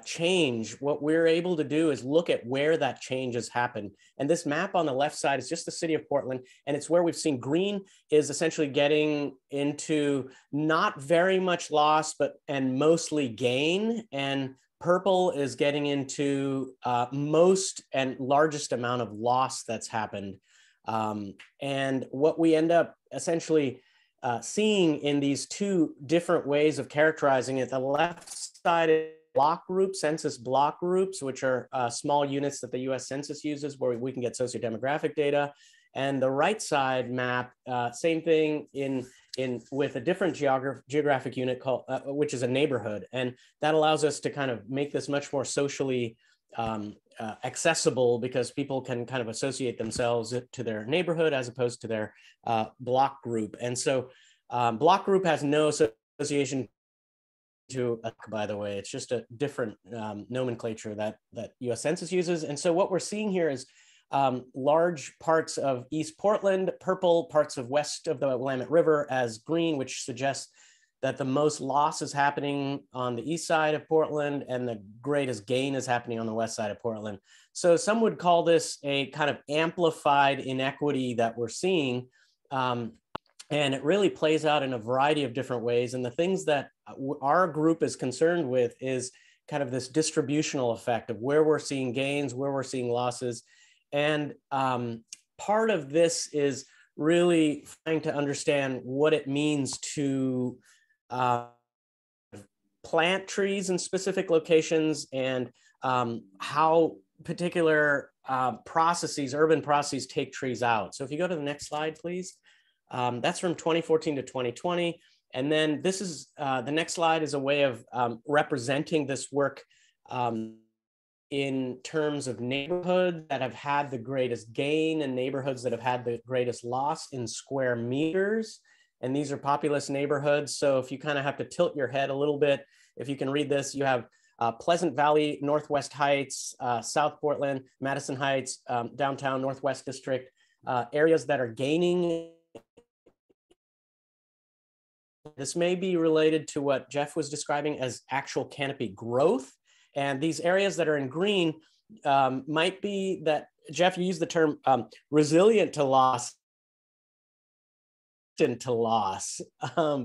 Speaker 1: change, what we're able to do is look at where that change has happened. And this map on the left side is just the city of Portland, and it's where we've seen green is essentially getting into not very much loss, and mostly gain, and purple is getting into most and largest amount of loss that's happened. And what we end up essentially seeing in these two different ways of characterizing it, the left side is block groups, census block groups, which are small units that the US Census uses where we can get sociodemographic data. And the right side map, same thing with a different geographic unit called, which is a neighborhood. And that allows us to kind of make this much more socially accessible, because people can kind of associate themselves to their neighborhood as opposed to their block group. And so block group has no association to, by the way, it's just a different nomenclature that US Census uses. And so what we're seeing here is large parts of East Portland, purple, parts of west of the Willamette River as green, which suggests that the most loss is happening on the east side of Portland and the greatest gain is happening on the west side of Portland. So some would call this a kind of amplified inequity that we're seeing. And it really plays out in a variety of different ways. And the things that our group is concerned with is kind of this distributional effect of where we're seeing gains, where we're seeing losses. And part of this is really trying to understand what it means to plant trees in specific locations, and how particular processes, urban processes, take trees out. So if you go to the next slide, please. That's from 2014 to 2020. And then this is, the next slide is a way of representing this work in terms of neighborhoods that have had the greatest gain and neighborhoods that have had the greatest loss in square meters. And these are populous neighborhoods. So if you kind of have to tilt your head a little bit, if you can read this, you have Pleasant Valley, Northwest Heights, South Portland, Madison Heights, downtown Northwest District, areas that are gaining. This may be related to what Jeff was describing as actual canopy growth. And these areas that are in green might be that, Jeff, you used the term resilient to loss,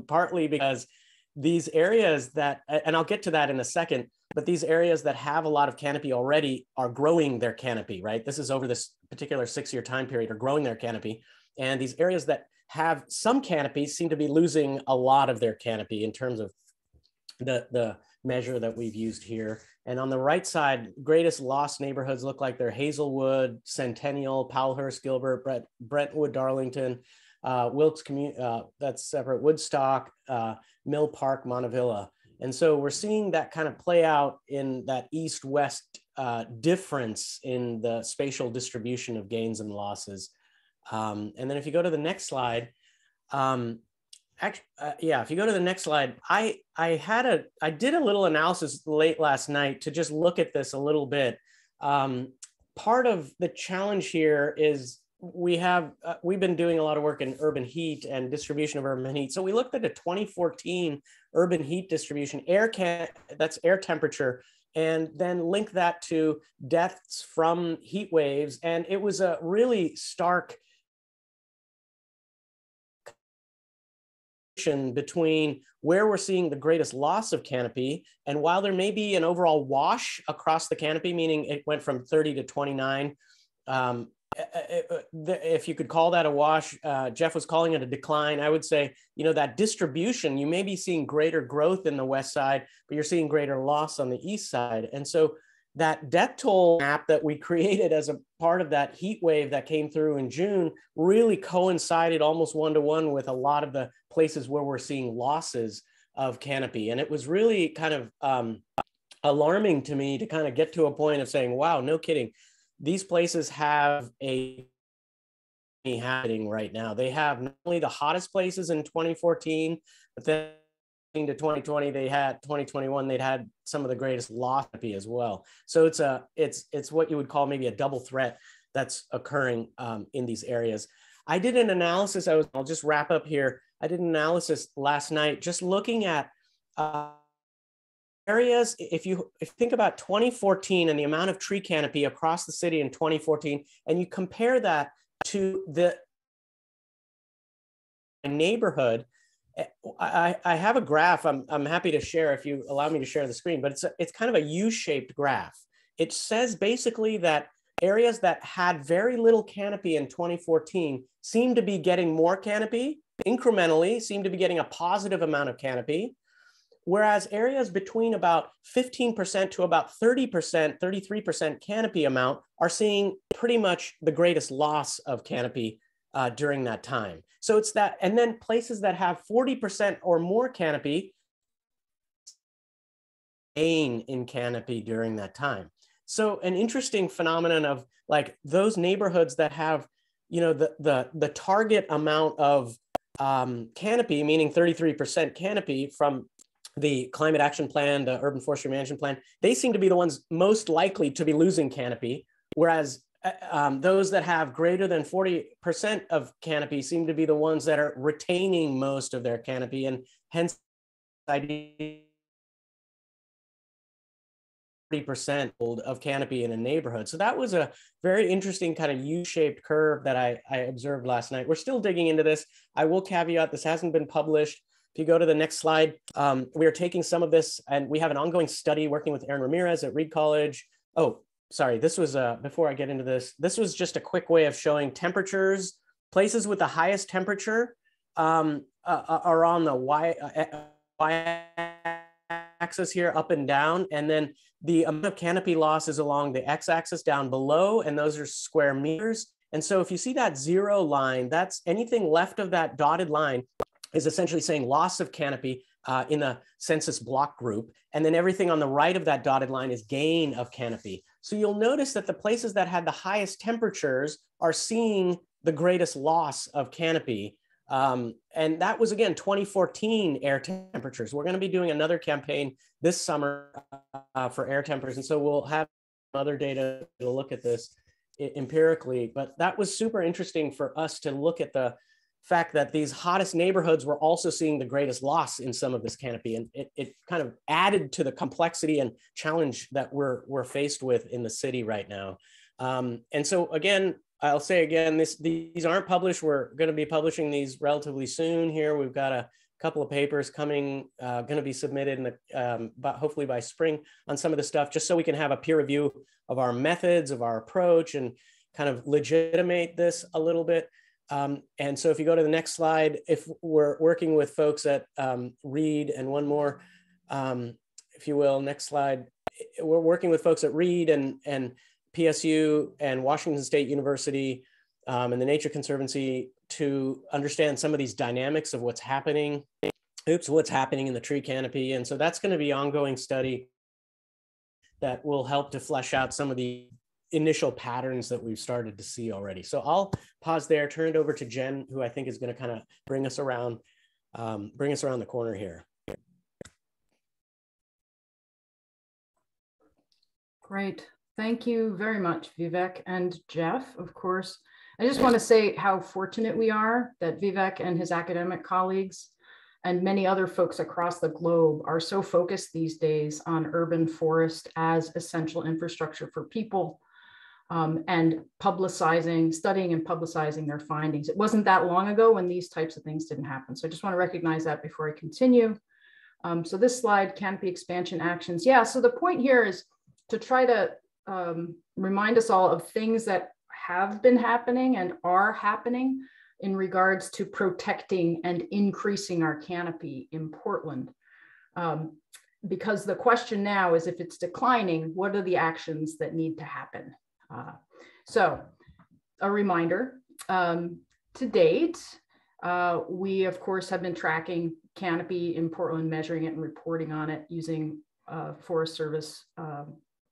Speaker 1: partly because these areas that, and I'll get to that in a second, but these areas that have a lot of canopy already are growing their canopy, right? This is over this particular 6-year time period, are growing their canopy. And these areas that have some canopy seem to be losing a lot of their canopy in terms of the measure that we've used here. And on the right side, greatest loss neighborhoods look like they're Hazelwood, Centennial, Powellhurst, Gilbert, Brentwood, Darlington, Wilkes, that's separate, Woodstock, Mill Park, Montevilla. And so we're seeing that kind of play out in that east-west difference in the spatial distribution of gains and losses. And then if you go to the next slide, if you go to the next slide, I did a little analysis late last night to just look at this a little bit. Part of the challenge here is we've been doing a lot of work in urban heat and distribution of urban heat. So we looked at a 2014 urban heat distribution, that's air temperature, and then link that to deaths from heat waves. And it was a really stark between where we're seeing the greatest loss of canopy, and while there may be an overall wash across the canopy, meaning it went from 30 to 29, if you could call that a wash, Jeff was calling it a decline. I would say, that distribution, you may be seeing greater growth in the west side, but you're seeing greater loss on the east side. And so that death toll map that we created as a part of that heat wave that came through in June really coincided almost one-to-one with a lot of the places where we're seeing losses of canopy. And it was really kind of alarming to me to kind of get to a point of saying, wow, no kidding. These places have a happening right now. They have not only the hottest places in 2014, but then to 2020, 2021, they'd had some of the greatest loss as well. So it's what you would call maybe a double threat that's occurring in these areas. I did an analysis. I'll just wrap up here. I did an analysis last night, just looking at areas. If you think about 2014 and the amount of tree canopy across the city in 2014, and you compare that to the neighborhood, I have a graph I'm happy to share if you allow me to share the screen, but it's kind of a U-shaped graph. It says basically that areas that had very little canopy in 2014 seem to be getting more canopy, incrementally seem to be getting a positive amount of canopy, whereas areas between about 15% to about 30%, 33% canopy amount are seeing pretty much the greatest loss of canopy during that time. So it's that, and then places that have 40% or more canopy gain in canopy during that time. So an interesting phenomenon of like those neighborhoods that have, the target amount of canopy, meaning 33% canopy from the Climate Action Plan, the Urban Forestry Management Plan, they seem to be the ones most likely to be losing canopy, whereas those that have greater than 40% of canopy seem to be the ones that are retaining most of their canopy, and hence 40% of canopy in a neighborhood. So that was a very interesting kind of U-shaped curve that I observed last night. We're still digging into this. I will caveat, this hasn't been published. If you go to the next slide, we are taking some of this, and we have an ongoing study working with Aaron Ramirez at Reed College. Oh, sorry, this was, before I get into this, this was just a quick way of showing temperatures. Places with the highest temperature are on the y-axis here, up and down, and then the amount of canopy loss is along the x-axis down below, and those are square meters. And so if you see that 0 line, that's anything left of that dotted line is essentially saying loss of canopy in the census block group. And then everything on the right of that dotted line is gain of canopy. So you'll notice that the places that had the highest temperatures are seeing the greatest loss of canopy. And that was, again, 2014 air temperatures. We're going to be doing another campaign this summer for air temperatures. And so we'll have other data to look at this empirically. But that was super interesting for us to look at the fact that these hottest neighborhoods were also seeing the greatest loss in some of this canopy. And it kind of added to the complexity and challenge that we're faced with in the city right now. And so again, I'll say again, these aren't published. We're going to be publishing these relatively soon here. We've got a couple of papers coming, going to be submitted in the, hopefully by spring on some of the stuff, just so we can have a peer review of our methods, of our approach, and kind of legitimate this a little bit. And so if you go to the next slide, if we're working with folks at Reed, and one more, if you will, next slide, we're working with folks at Reed and PSU and Washington State University and the Nature Conservancy to understand some of these dynamics of what's happening in the tree canopy. And so that's going to be an ongoing study that will help to flesh out some of the initial patterns that we've started to see already. So I'll pause there, turn it over to Jen, who I think is going to kind of bring us around the corner here.
Speaker 3: Great. Thank you very much, Vivek and Jeff, of course. I just want to say how fortunate we are that Vivek and his academic colleagues and many other folks across the globe are so focused these days on urban forest as essential infrastructure for people, and studying and publicizing their findings. It wasn't that long ago when these types of things didn't happen. So I just want to recognize that before I continue. So this slide, canopy expansion actions. Yeah, so the point here is to try to remind us all of things that have been happening and are happening in regards to protecting and increasing our canopy in Portland. Because the question now is, if it's declining, what are the actions that need to happen? So a reminder, to date, we of course have been tracking canopy in Portland, measuring it and reporting on it using Forest Service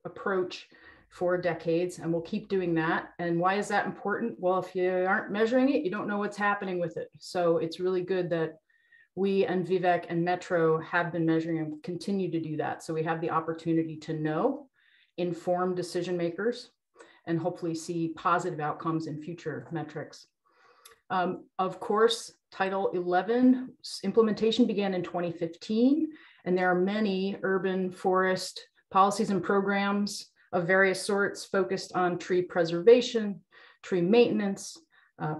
Speaker 3: approach for decades, and we'll keep doing that. And why is that important? Well, if you aren't measuring it, you don't know what's happening with it. So it's really good that we and Vivek and Metro have been measuring and continue to do that. So we have the opportunity to know, inform decision makers, and hopefully see positive outcomes in future metrics. Of course, Title 11 implementation began in 2015, and there are many urban forest policies and programs of various sorts focused on tree preservation, tree maintenance,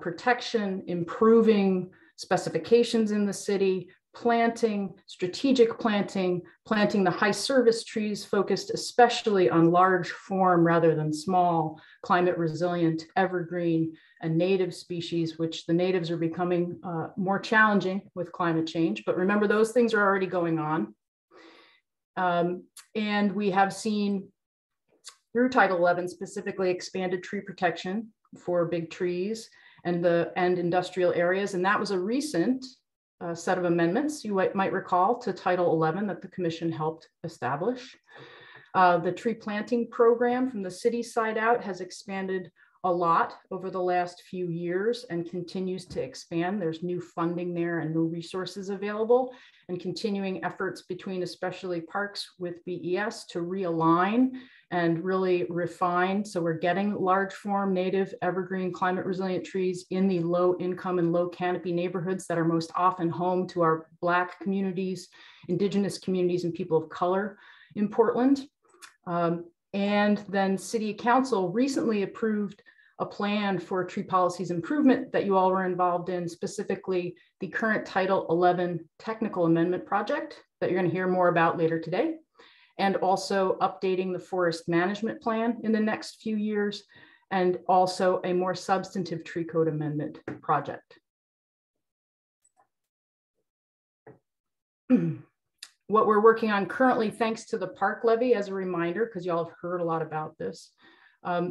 Speaker 3: protection, improving specifications in the city, planting, strategic planting, planting the high service trees focused especially on large form rather than small, climate resilient, evergreen, and native species, which the natives are becoming more challenging with climate change. But remember, those things are already going on. And we have seen through Title 11 specifically expanded tree protection for big trees and industrial areas. And that was a recent set of amendments you might recall to Title 11 that the Commission helped establish. The tree planting program from the city side out has expanded a lot over the last few years and continues to expand. There's new funding there and new resources available, and continuing efforts between especially parks with BES to realign and really refine. So we're getting large form, native, evergreen, climate resilient trees in the low income and low canopy neighborhoods that are most often home to our Black communities, Indigenous communities, and people of color in Portland. And then City Council recently approved a plan for tree policies improvement that you all were involved in, specifically the current Title 11 technical amendment project that you're going to hear more about later today, and also updating the forest management plan in the next few years, and also a more substantive tree code amendment project. What we're working on currently, thanks to the park levy, as a reminder, because y'all have heard a lot about this,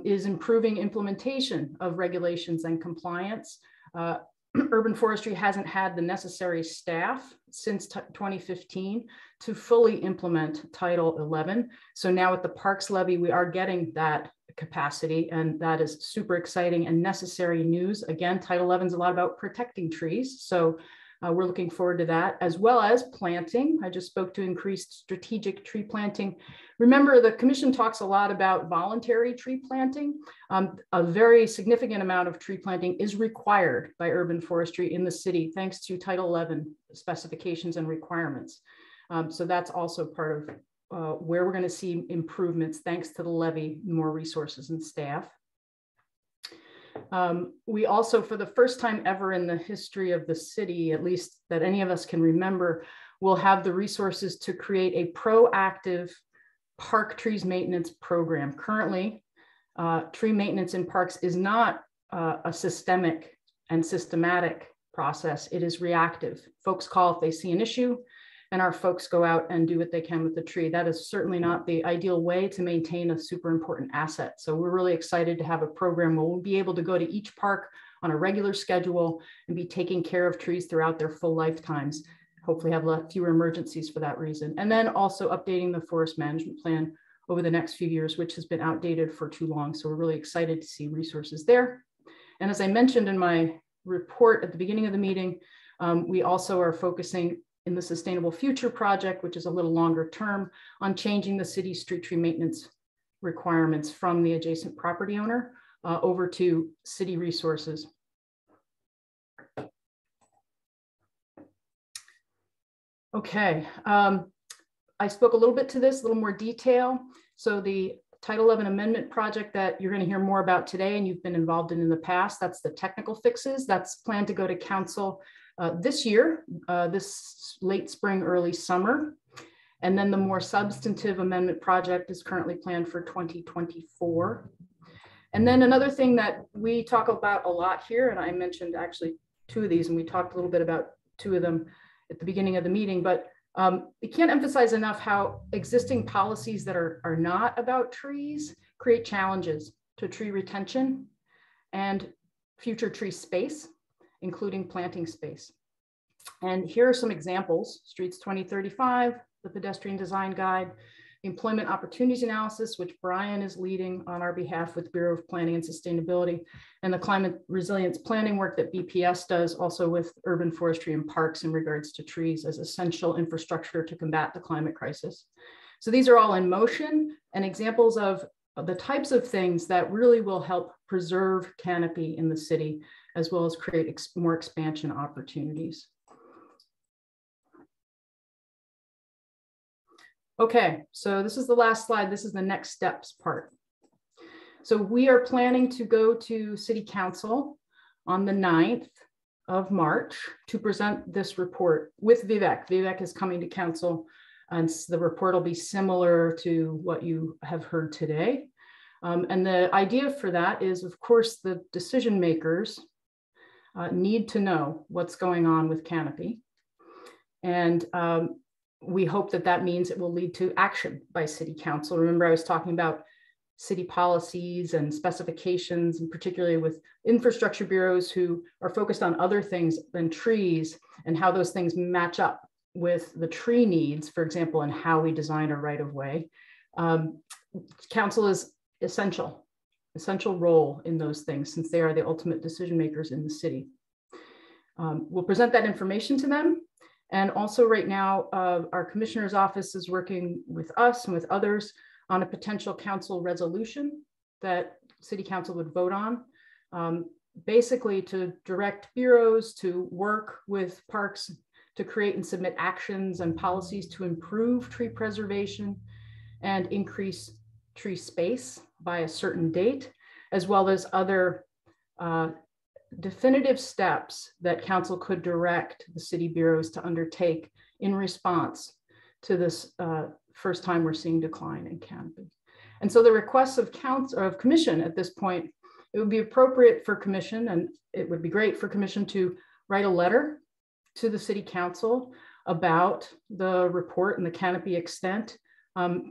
Speaker 3: is improving implementation of regulations and compliance. Urban Forestry hasn't had the necessary staff since 2015 to fully implement Title 11. So now with the parks levy, we are getting that capacity, and that is super exciting and necessary news. Again, Title 11 is a lot about protecting trees. So we're looking forward to that, as well as planting. I just spoke to increased strategic tree planting. Remember, the commission talks a lot about voluntary tree planting. A very significant amount of tree planting is required by urban forestry in the city, thanks to Title 11 specifications and requirements. So that's also part of where we're going to see improvements, thanks to the levy, more resources and staff. We also, for the first time ever in the history of the city, at least that any of us can remember, will have the resources to create a proactive park trees maintenance program. Currently, tree maintenance in parks is not a systemic and systematic process. It is reactive. Folks call if they see an issue, and our folks go out and do what they can with the tree. That is certainly not the ideal way to maintain a super important asset. So we're really excited to have a program where we'll be able to go to each park on a regular schedule and be taking care of trees throughout their full lifetimes. Hopefully have fewer emergencies for that reason. And then also updating the forest management plan over the next few years, which has been outdated for too long. So we're really excited to see resources there. And as I mentioned in my report at the beginning of the meeting, we also are focusing in the Sustainable Future Project, which is a little longer term, on changing the city's street tree maintenance requirements from the adjacent property owner over to city resources. Okay, I spoke a little bit to this, a little more detail. So the Title 11 amendment project that you're going to hear more about today and you've been involved in the past, that's the technical fixes. That's planned to go to council this year, this late spring, early summer. And then the more substantive amendment project is currently planned for 2024. And then another thing that we talk about a lot here, and I mentioned actually two of these, and we talked a little bit about two of them at the beginning of the meeting, but we can't emphasize enough how existing policies that are not about trees create challenges to tree retention and future tree space, including planting space. And here are some examples: Streets 2035, the Pedestrian Design Guide, the Employment Opportunities Analysis, which Brian is leading on our behalf with Bureau of Planning and Sustainability, and the Climate Resilience Planning work that BPS does also with urban forestry and parks in regards to trees as essential infrastructure to combat the climate crisis. So these are all in motion and examples of the types of things that really will help preserve canopy in the city, as well as create more expansion opportunities. Okay, so this is the last slide. This is the next steps part. So we are planning to go to City Council on the 9th of March to present this report with Vivek. Vivek is coming to council, and the report will be similar to what you have heard today. And the idea for that is, of course, the decision makers need to know what's going on with canopy. And we hope that that means it will lead to action by City Council. Remember, I was talking about city policies and specifications, and particularly with infrastructure bureaus who are focused on other things than trees and how those things match up with the tree needs, for example, and how we design a right-of-way. Council is essential role in those things, since they are the ultimate decision makers in the city. We'll present that information to them. And also right now, our commissioner's office is working with us and with others on a potential council resolution that City Council would vote on, basically to direct bureaus to work with parks to create and submit actions and policies to improve tree preservation and increase tree space by a certain date, as well as other definitive steps that council could direct the city bureaus to undertake in response to this first time we're seeing decline in canopy. And so the requests of council, of commission at this point, it would be appropriate for commission, and it would be great for commission to write a letter to the city council about the report and the canopy extent,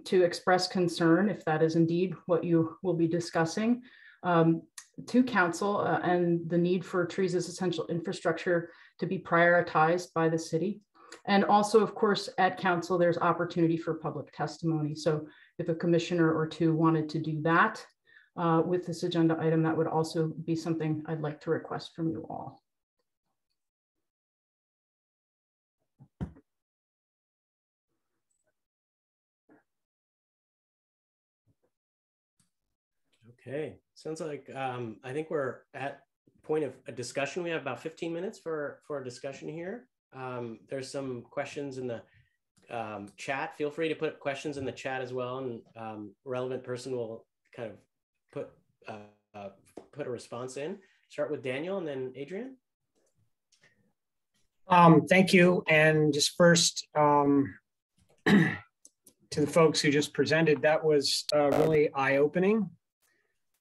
Speaker 3: to express concern, if that is indeed what you will be discussing, to council, and the need for trees as essential infrastructure to be prioritized by the city. And also, of course, at council, there's opportunity for public testimony. So if a commissioner or two wanted to do that with this agenda item, that would also be something I'd like to request from you all.
Speaker 1: Okay, sounds like I think we're at point of a discussion. We have about 15 minutes for a discussion here. There's some questions in the chat. Feel free to put questions in the chat as well, and relevant person will kind of put a response in. Start with Daniel and then Adrian.
Speaker 6: Thank you. And just first, to the folks who just presented, that was really eye-opening.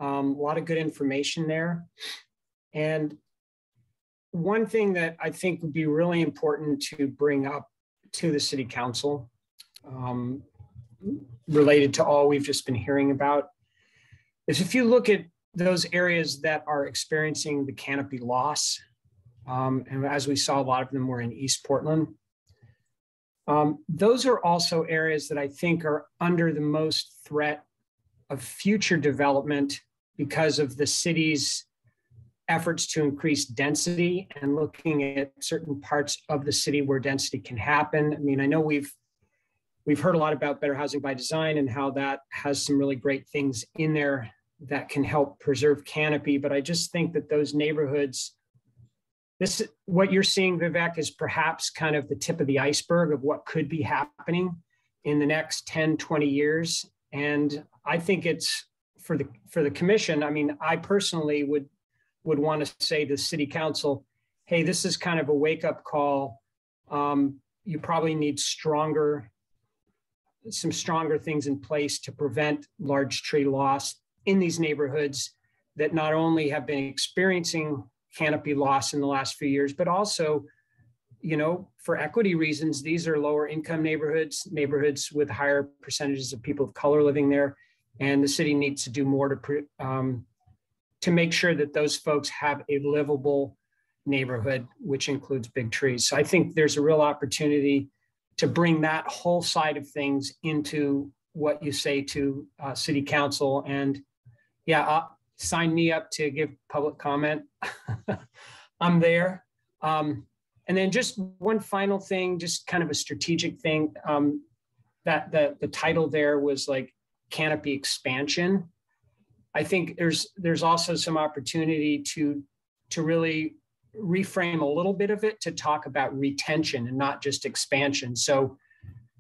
Speaker 6: A lot of good information there. And one thing that I think would be really important to bring up to the city council, related to all we've just been hearing about, is if you look at those areas that are experiencing the canopy loss, and as we saw, a lot of them were in East Portland. Those are also areas that I think are under the most threat of future development because of the city's efforts to increase density and looking at certain parts of the city where density can happen. I mean, I know we've heard a lot about better housing by design and how that has some really great things in there that can help preserve canopy, but I just think that those neighborhoods, what you're seeing, Vivek, is perhaps kind of the tip of the iceberg of what could be happening in the next 10, 20 years. And I think it's for the commission. I mean, I personally would want to say to the city council, hey, this is kind of a wake-up call. You probably need some stronger things in place to prevent large tree loss in these neighborhoods that not only have been experiencing canopy loss in the last few years, but also, you know, for equity reasons, these are lower income neighborhoods with higher percentages of people of color living there. And the city needs to do more to make sure that those folks have a livable neighborhood, which includes big trees. So I think there's a real opportunity to bring that whole side of things into what you say to city council. And yeah, sign me up to give public comment. I'm there. And then just one final thing, just kind of a strategic thing, that the title there was like canopy expansion. I think there's also some opportunity to really reframe a little bit of it to talk about retention and not just expansion. So,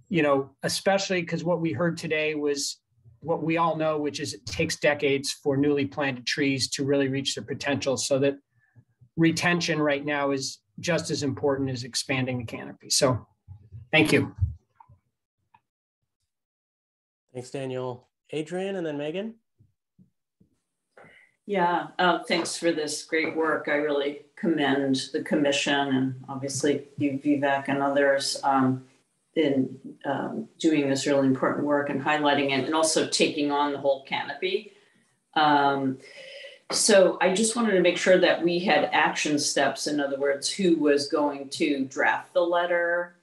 Speaker 6: you know, especially because what we heard today was what we all know, which is it takes decades for newly planted trees to really reach their potential, so that retention right now is just as important as expanding the canopy. So thank you.
Speaker 1: Thanks, Daniel. Adrian and then Megan.
Speaker 12: Yeah, thanks for this great work. I really commend the commission and obviously you, Vivek, and others in doing this really important work and highlighting it and also taking on the whole canopy. So I just wanted to make sure that we had action steps. In other words, who was going to draft the letter,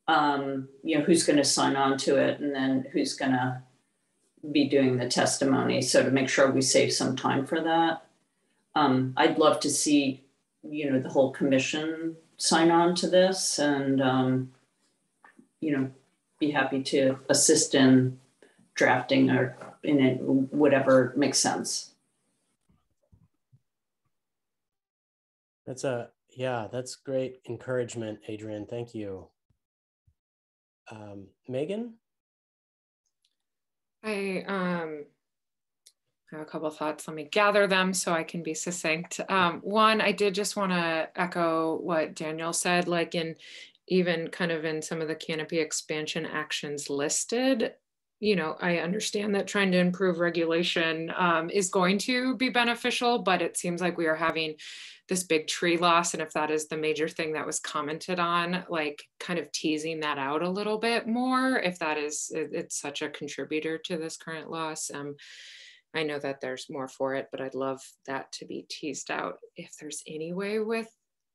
Speaker 12: you know, who's going to sign on to it, and then who's going to be doing the testimony. So to make sure we save some time for that. I'd love to see, you know, the whole commission sign on to this and, you know, be happy to assist in drafting or in it, whatever makes sense.
Speaker 1: That's great encouragement, Adrian. Thank you.
Speaker 9: I I have a couple of thoughts. Let me gather them so I can be succinct. One, I did just want to echo what Daniel said, like in even kind of in some of the Canopy expansion actions listed, you know, I understand that trying to improve regulation is going to be beneficial, but it seems like we are having this big tree loss. And if that is the major thing that was commented on, like kind of teasing that out a little bit more, if that is, it's such a contributor to this current loss. I know that there's more for it, but I'd love that to be teased out if there's any way with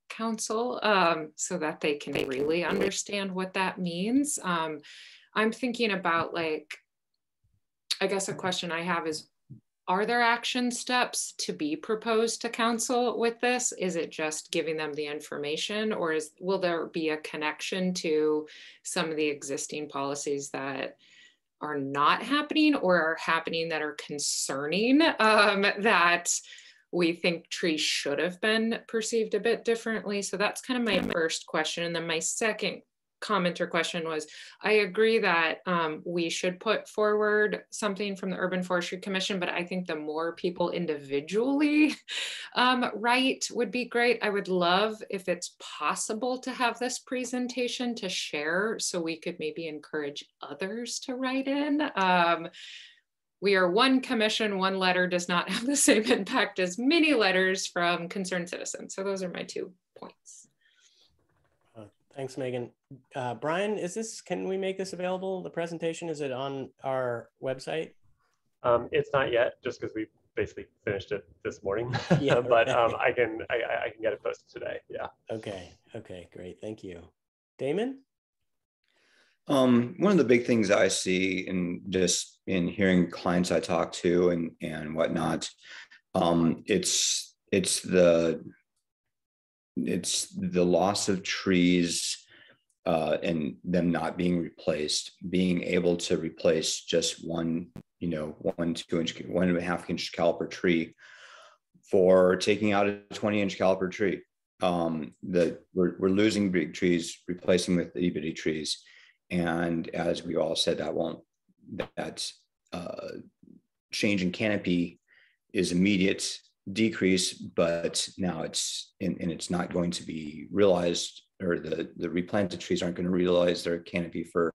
Speaker 9: council so that they can really understand what that means. I'm thinking about, like, I guess a question I have is, are there action steps to be proposed to council with this? Is it just giving them the information, or will there be a connection to some of the existing policies that are not happening or are happening that are concerning, that we think trees should have been perceived a bit differently? So that's kind of my first question. And then my second comment or question was, I agree that we should put forward something from the Urban Forestry Commission, but I think the more people individually write would be great. I would love if it's possible to have this presentation to share so we could maybe encourage others to write in. We are one commission, one letter does not have the same impact as many letters from concerned citizens. So those are my 2 points.
Speaker 1: Thanks, Megan. Brian, can we make this available? The presentation, is it on our website?
Speaker 2: It's not yet, just because we basically finished it this morning.
Speaker 1: Yeah,
Speaker 2: but I can get it posted today. Yeah.
Speaker 1: Okay, great. Thank you. Damon?
Speaker 5: One of the big things I see in hearing clients I talk to and whatnot, it's the loss of trees and them not being replaced, being able to replace just 1, 1.5 inch caliper tree for taking out a 20-inch caliper tree. We're losing big trees, replacing with itty bitty trees. And as we all said, that change in canopy is immediate decrease, but now it's not going to be realized, or the replanted trees aren't going to realize their canopy for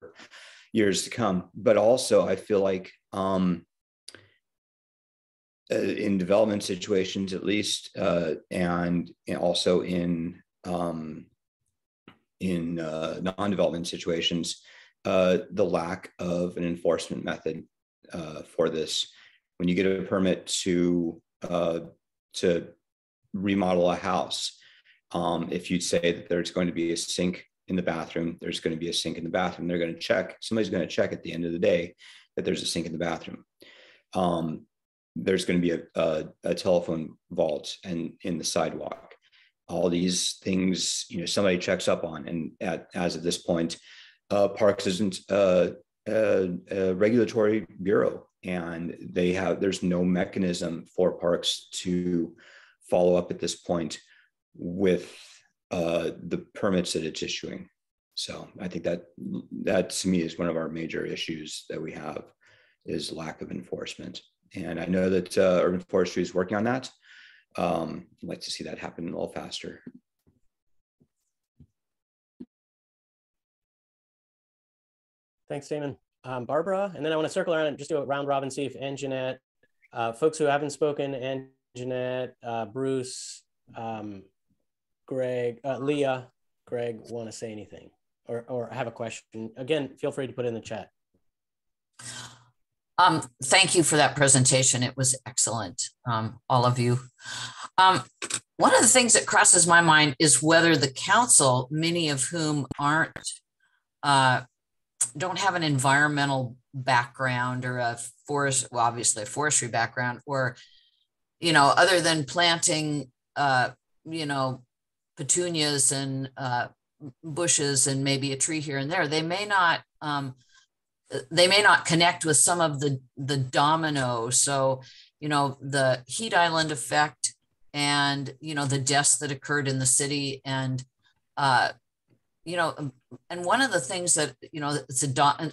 Speaker 5: years to come. But also I feel like in development situations, at least, and also in non-development situations, the lack of an enforcement method for this. When you get a permit to remodel a house, if you'd say that there's going to be a sink in the bathroom, there's going to be a sink in the bathroom. They're going to check. Somebody's going to check at the end of the day that there's a sink in the bathroom. There's going to be a telephone vault and in the sidewalk. All these things, somebody checks up on. And as of this point, Parks isn't a regulatory bureau, and there's no mechanism for Parks to follow up at this point with the permits that it's issuing. So I think that to me is one of our major issues that we have, is lack of enforcement. And I know that Urban Forestry is working on that. I'd like to see that happen a little faster.
Speaker 1: Thanks, Damon. Barbara, and then I want to circle around and just do a round robin, see if Ann Jeanette, folks who haven't spoken, Ann Jeanette, Bruce, Greg, Leah, Greg, want to say anything or have a question. Again, feel free to put it in the chat.
Speaker 8: Thank you for that presentation. It was excellent, all of you. One of the things that crosses my mind is whether the council, many of whom don't have an environmental background or obviously a forestry background, or, other than planting, petunias and bushes and maybe a tree here and there, they may not connect with some of the domino. So, the heat island effect and, the deaths that occurred in the city. And, and one of the things that, it's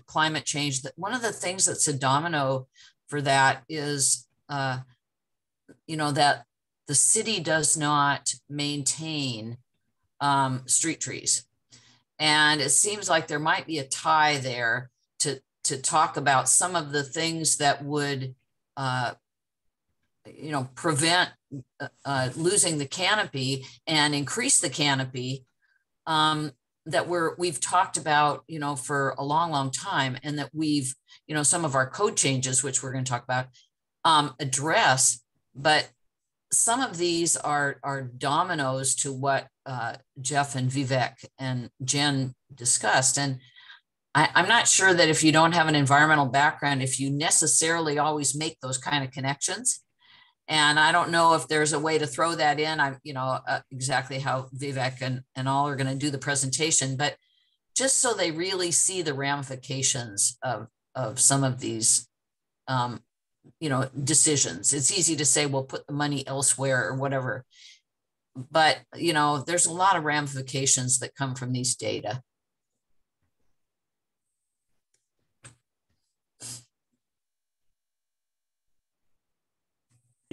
Speaker 8: climate change, that one of the things that's a domino for that is you know, that the city does not maintain street trees. And it seems like there might be a tie there to talk about some of the things that would, you know, prevent losing the canopy and increase the canopy that we've talked about, you know, for a long, long time, and that we've, you know, some of our code changes, which we're going to talk about, address. But some of these are dominoes to what Jeff and Vivek and Jen discussed. And I'm not sure that if you don't have an environmental background, if you necessarily always make those kind of connections. And I don't know if there's a way to throw that in. I'm, you know, exactly how Vivek and all are going to do the presentation, but just so they really see the ramifications of some of these, you know, decisions. It's easy to say, well, put the money elsewhere or whatever. But, you know, there's a lot of ramifications that come from these data.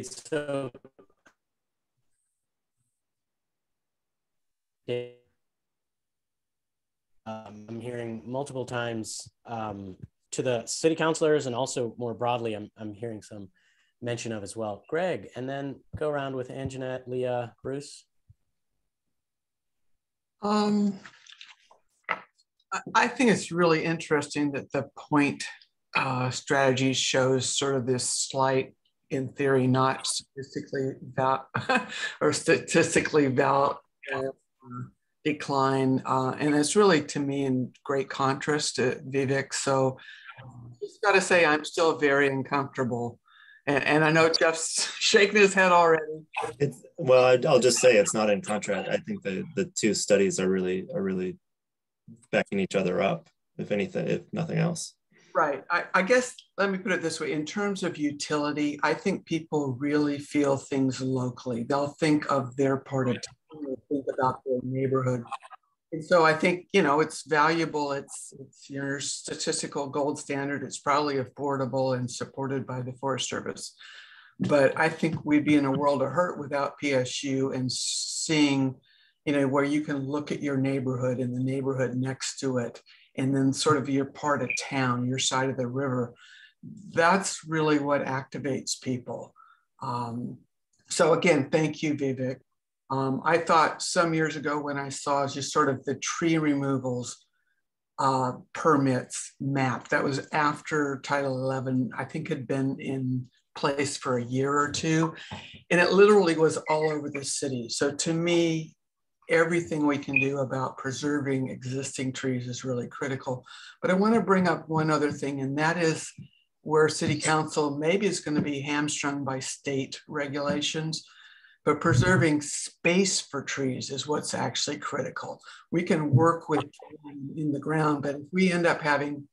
Speaker 1: So I'm hearing multiple times to the city councilors, and also more broadly, I'm hearing some mention of as well. Greg, and then go around with Anjanette, Leah, Bruce.
Speaker 7: I think it's really interesting that the point strategy shows sort of this slight, in theory, not statistically decline. And it's really, to me, in great contrast to Vivek. So just got to say, I'm still very uncomfortable. And I know Jeff's shaking his head already.
Speaker 11: Well, I'll just say it's not in contrast. I think the two studies are really backing each other up, if anything, if nothing else.
Speaker 7: Right. I guess, let me put it this way. In terms of utility, I think people really feel things locally. They'll think of their part of town, they'll think about their neighborhood. And so I think, you know, it's valuable. It's your statistical gold standard. It's probably affordable and supported by the Forest Service. But I think we'd be in a world of hurt without PSU and seeing, you know, where you can look at your neighborhood and the neighborhood next to it, and then sort of your part of town, your side of the river. That's really what activates people. So again, thank you, Vivek. I thought some years ago when I saw just sort of the tree removals permits map, that was after Title 11, I think had been in place for a year or two, and it literally was all over the city. So to me, everything we can do about preserving existing trees is really critical. But I want to bring up one other thing, and that is where City Council maybe is going to be hamstrung by state regulations, but preserving space for trees is what's actually critical. We can work with in the ground, but if we end up having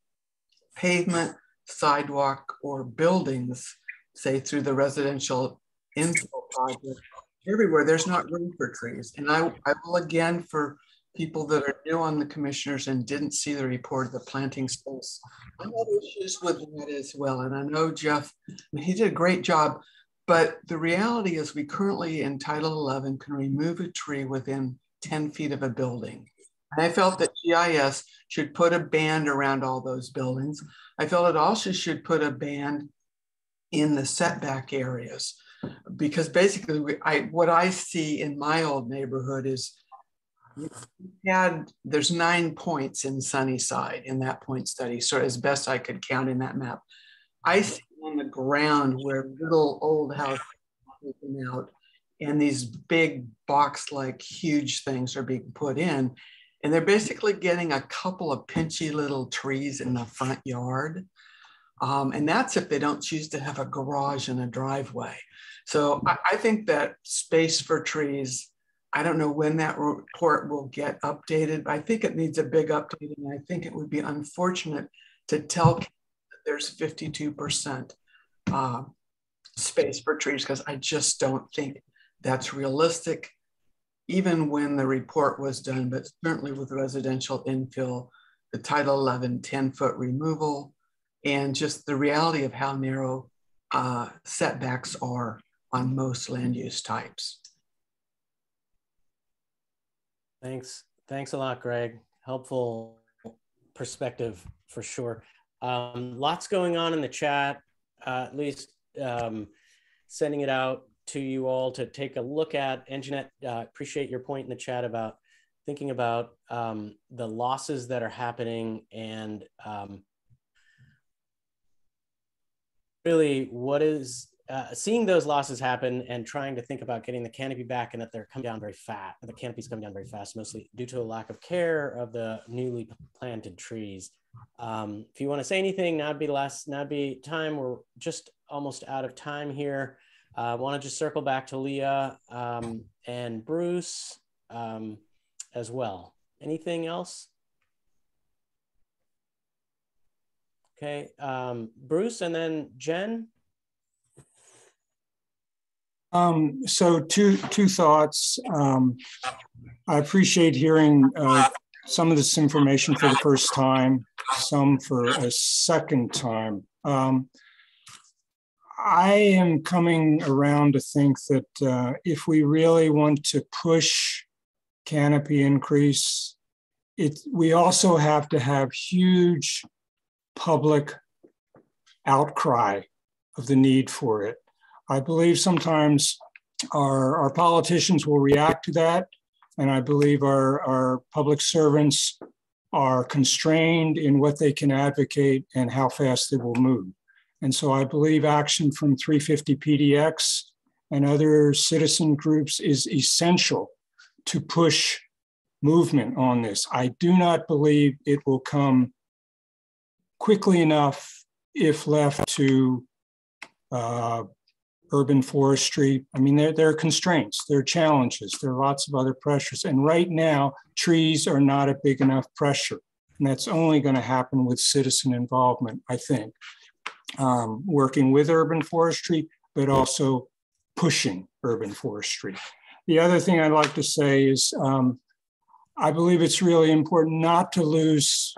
Speaker 7: pavement, sidewalk, or buildings, say through the residential infill project, everywhere, there's not room for trees. And I will, again, for people that are new on the commissioners and didn't see the report of the planting space, I have issues with that as well. And I know Jeff, he did a great job, but the reality is we currently in Title 11 can remove a tree within 10 feet of a building. And I felt that GIS should put a band around all those buildings. I felt it also should put a band in the setback areas, because basically what I see in my old neighborhood is there's 9 points in Sunnyside in that point study. So as best I could count in that map, I see on the ground where little old houses are taken out and these big box-like huge things are being put in. And they're basically getting a couple of pinchy little trees in the front yard. And that's if they don't choose to have a garage and a driveway. So I think that space for trees, I don't know when that report will get updated, but I think it needs a big update. And I think it would be unfortunate to tell that there's 52% space for trees, because I just don't think that's realistic, even when the report was done, but certainly with residential infill, the Title 11 10-foot removal, and just the reality of how narrow setbacks are on most land use types.
Speaker 1: Thanks a lot, Greg. Helpful perspective for sure. Lots going on in the chat, at least sending it out to you all to take a look at. And Jeanette, appreciate your point in the chat about thinking about the losses that are happening and really what is seeing those losses happen and trying to think about getting the canopy back, and that they're coming down very fast. The canopy's coming down very fast, mostly due to a lack of care of the newly planted trees. If you want to say anything, now'd be time. We're just almost out of time here. I want to just circle back to Leah and Bruce as well. Anything else? Okay, Bruce and then Jen.
Speaker 10: So two thoughts. I appreciate hearing some of this information for the first time, some for a second time. I am coming around to think that if we really want to push canopy increase, we also have to have huge public outcry of the need for it. I believe sometimes our politicians will react to that, and I believe our public servants are constrained in what they can advocate and how fast they will move. And so I believe action from 350 PDX and other citizen groups is essential to push movement on this. I do not believe it will come quickly enough if left to urban forestry. I mean, there are constraints, there are challenges, there are lots of other pressures. And right now, trees are not a big enough pressure. And that's only going to happen with citizen involvement, I think. Working with urban forestry, but also pushing urban forestry. The other thing I'd like to say is I believe it's really important not to lose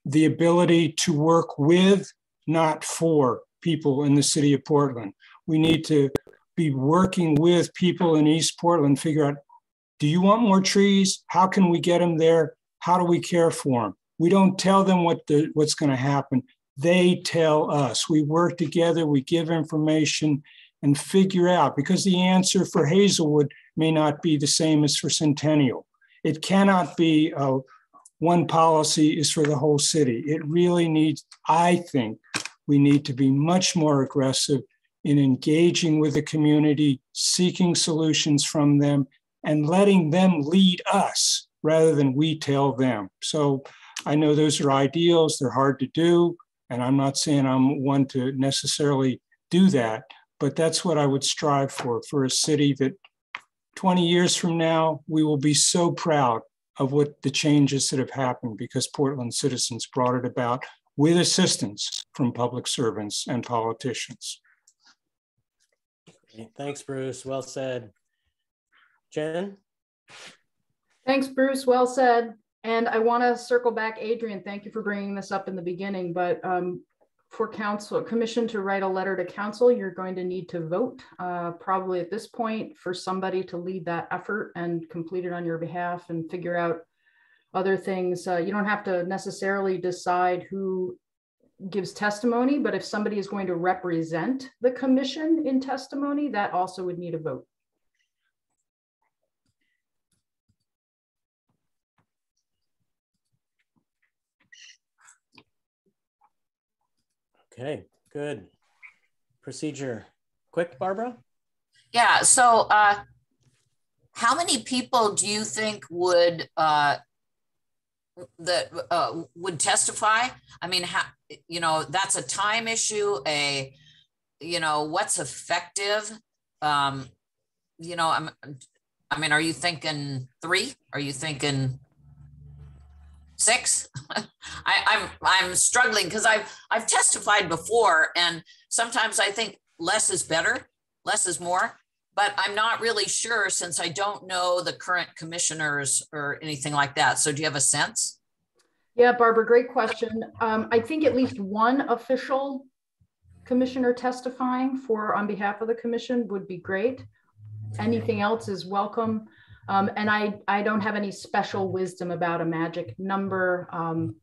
Speaker 10: the ability to work with, not for, people in the city of Portland. We need to be working with people in East Portland, figure out, do you want more trees? How can we get them there? How do we care for them? We don't tell them what's going to happen. They tell us. We work together, we give information and figure out, because the answer for Hazelwood may not be the same as for Centennial. It cannot be one policy is for the whole city. It really needs, I think, we need to be much more aggressive in engaging with the community, seeking solutions from them, and letting them lead us rather than we tell them. So I know those are ideals, they're hard to do, and I'm not saying I'm one to necessarily do that, but that's what I would strive for a city that 20 years from now, we will be so proud of what the changes that have happened because Portland citizens brought it about with assistance from public servants and politicians.
Speaker 1: Thanks, Bruce. Well said. Jen?
Speaker 3: Thanks, Bruce. Well said. And I want to circle back, Adrian, thank you for bringing this up in the beginning, but for commission to write a letter to council, you're going to need to vote probably at this point for somebody to lead that effort and complete it on your behalf and figure out other things. You don't have to necessarily decide who gives testimony, but if somebody is going to represent the commission in testimony, that also would need a vote.
Speaker 1: Okay, good. Procedure. Quick, Barbara?
Speaker 8: Yeah, so how many people do you think would would testify? I mean, that's a time issue, what's effective? I mean, are you thinking 3? Are you thinking 6? I'm struggling because I've testified before, and sometimes I think less is better, less is more, but I'm not really sure since I don't know the current commissioners or anything like that. So do you have a sense?
Speaker 3: Yeah, Barbara, great question. I think at least one official commissioner testifying on behalf of the commission would be great. Anything else is welcome. And I don't have any special wisdom about a magic number.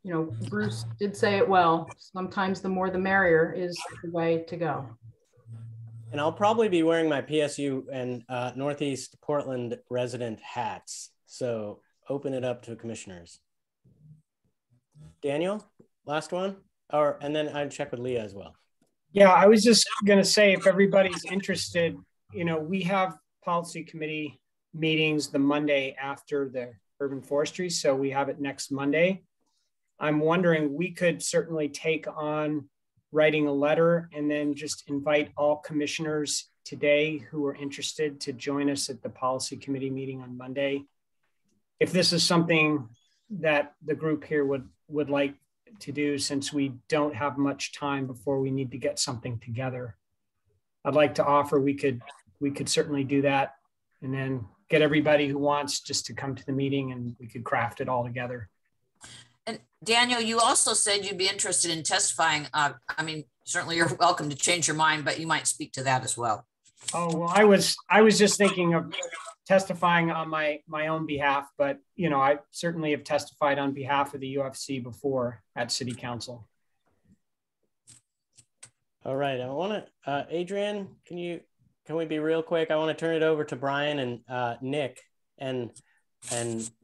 Speaker 3: You know, Bruce did say it well. Sometimes the more the merrier is the way to go.
Speaker 1: And I'll probably be wearing my PSU and Northeast Portland resident hats. So open it up to commissioners. Daniel, last one, and then I'd check with Leah as well.
Speaker 6: Yeah, I was just going to say, if everybody's interested, you know, we have policy committee meetings the Monday after the urban forestry. So we have it next Monday. I'm wondering, we could certainly take on writing a letter and then just invite all commissioners today who are interested to join us at the policy committee meeting on Monday. If this is something that the group here would like to do, since we don't have much time before we need to get something together, I'd like to offer we could certainly do that, and then get everybody who wants just to come to the meeting and we could craft it all together.
Speaker 8: And Daniel, you also said you'd be interested in testifying. I mean, certainly you're welcome to change your mind, but you might speak to that as well.
Speaker 6: Oh, well, I was just thinking of testifying on my own behalf, but you know, I certainly have testified on behalf of the UFC before at City Council.
Speaker 1: All right, I want to, Adrian, can we be real quick? I want to turn it over to Brian and Nick and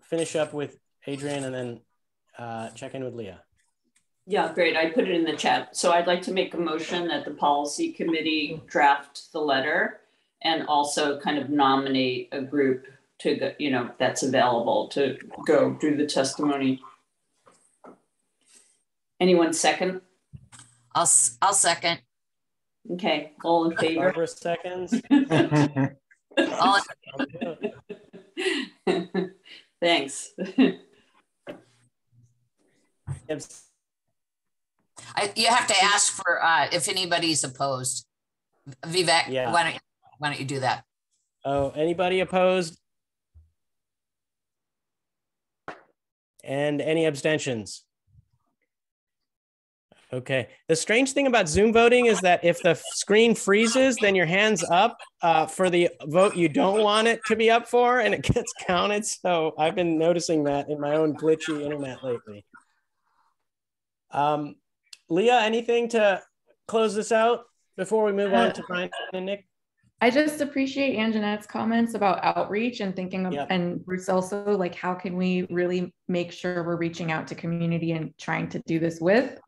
Speaker 1: finish up with Adrian and then check in with Leah.
Speaker 12: Yeah, great. I put it in the chat. So I'd like to make a motion that the policy committee draft the letter and also kind of nominate a group to go, you know, that's available to go do the testimony. Anyone second?
Speaker 8: I'll second.
Speaker 12: Okay, all in favor?
Speaker 1: Barbara seconds.
Speaker 12: Thanks.
Speaker 8: You have to ask for if anybody's opposed. Vivek,
Speaker 1: yeah.
Speaker 8: Why don't you do that?
Speaker 1: Oh, anybody opposed? And any abstentions? Okay. The strange thing about Zoom voting is that if the screen freezes, then your hand's up for the vote you don't want it to be up for, and it gets counted. So I've been noticing that in my own glitchy internet lately. Leah, anything to close this out before we move on to Brian and Nick?
Speaker 13: I just appreciate Anjanette's comments about outreach and thinking of, and Bruce also, like, how can we really make sure we're reaching out to community and trying to do this with.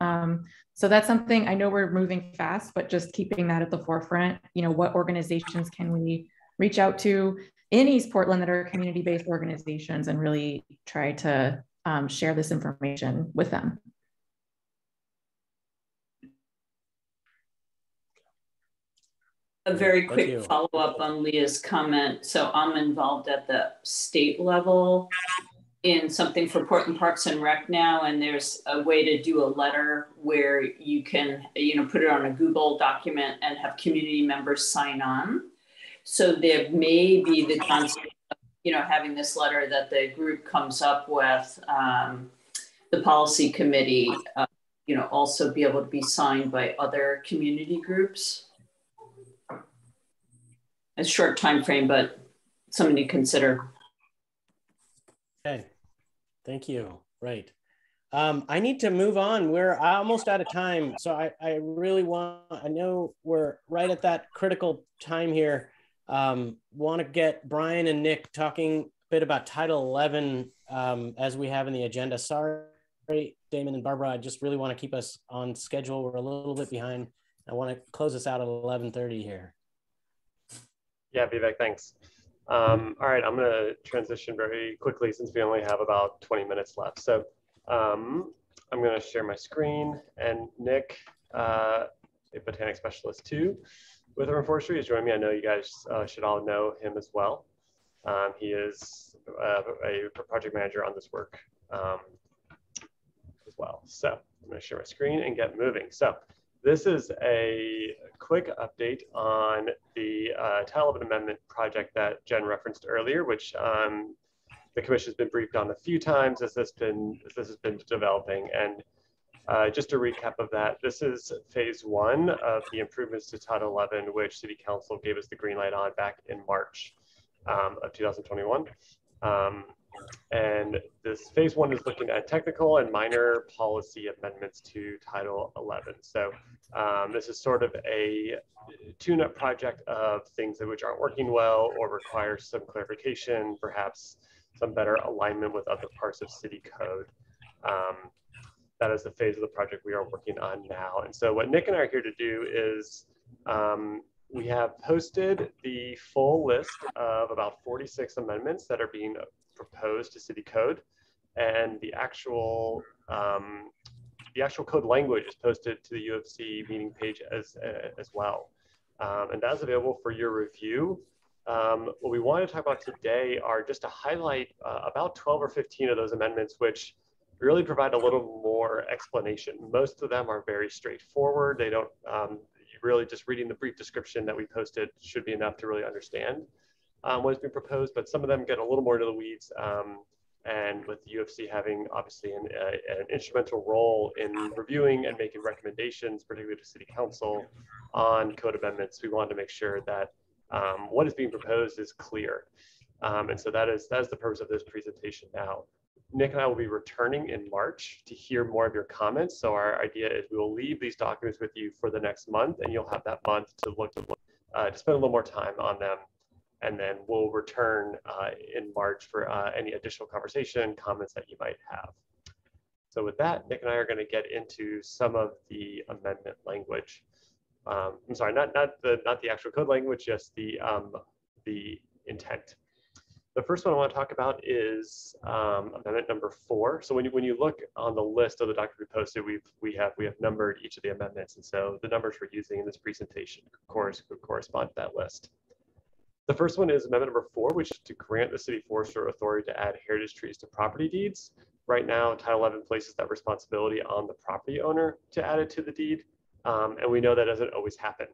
Speaker 13: So that's something I know we're moving fast, but just keeping that at the forefront. You know, what organizations can we reach out to in East Portland that are community-based organizations and really try to share this information with them.
Speaker 12: A very quick follow-up on Leah's comment. So I'm involved at the state level in something for Portland Parks and Rec now, and there's a way to do a letter where you can, you know, put it on a Google document and have community members sign on. So there may be the concept of, you know, having this letter that the group comes up with, the policy committee, you know, also be able to be signed by other community groups. A short time frame, but something to consider.
Speaker 1: Okay, thank you. Right. I need to move on. We're almost out of time. So I really want, I know we're right at that critical time here. Want to get Brian and Nick talking a bit about Title 11 as we have in the agenda. Sorry, Damon and Barbara, I just really want to keep us on schedule. We're a little bit behind. I want to close us out at 11:30 here.
Speaker 2: Yeah, Vivek, thanks. All right, I'm going to transition very quickly since we only have about 20 minutes left. So I'm going to share my screen, and Nick, a botanic specialist too, with Urban Forestry, is joining me. I know you guys should all know him as well. He is a project manager on this work as well. So I'm going to share my screen and get moving. So this is a quick update on the Title 11 Amendment project that Jen referenced earlier, which the Commission has been briefed on a few times as this has been developing. And Just a recap of that, this is phase 1 of the improvements to Title 11, which City Council gave us the green light on back in March of 2021. And this phase 1 is looking at technical and minor policy amendments to Title 11. So this is sort of a tune-up project of things which aren't working well or require some clarification, perhaps some better alignment with other parts of city code. That is the phase of the project we are working on now. And so what Nick and I are here to do is we have posted the full list of about 46 amendments that are being proposed to city code, and the actual code language is posted to the UFC meeting page as well. And that's available for your review. What we want to talk about today are just to highlight about 12 or 15 of those amendments, which really provide a little more explanation. Most of them are very straightforward. They don't, really just reading the brief description that we posted should be enough to really understand what is being proposed, but some of them get a little more into the weeds. And with the UFC having obviously an instrumental role in reviewing and making recommendations, particularly to City Council on code amendments, we wanted to make sure that what is being proposed is clear. And so that is the purpose of this presentation now. Nick and I will be returning in March to hear more of your comments. So our idea is we will leave these documents with you for the next month, and you'll have that month to look to spend a little more time on them. And then we'll return in March for any additional conversation, comments that you might have. So with that, Nick and I are going to get into some of the amendment language. I'm sorry, not the actual code language, just the intent. The first one I want to talk about is amendment number 4. So when you look on the list of the document we posted, we have numbered each of the amendments, and so the numbers we're using in this presentation correspond to that list. The first one is amendment number 4, which is to grant the city forester authority to add heritage trees to property deeds. Right now, Title 11 places that responsibility on the property owner to add it to the deed, and we know that doesn't always happen.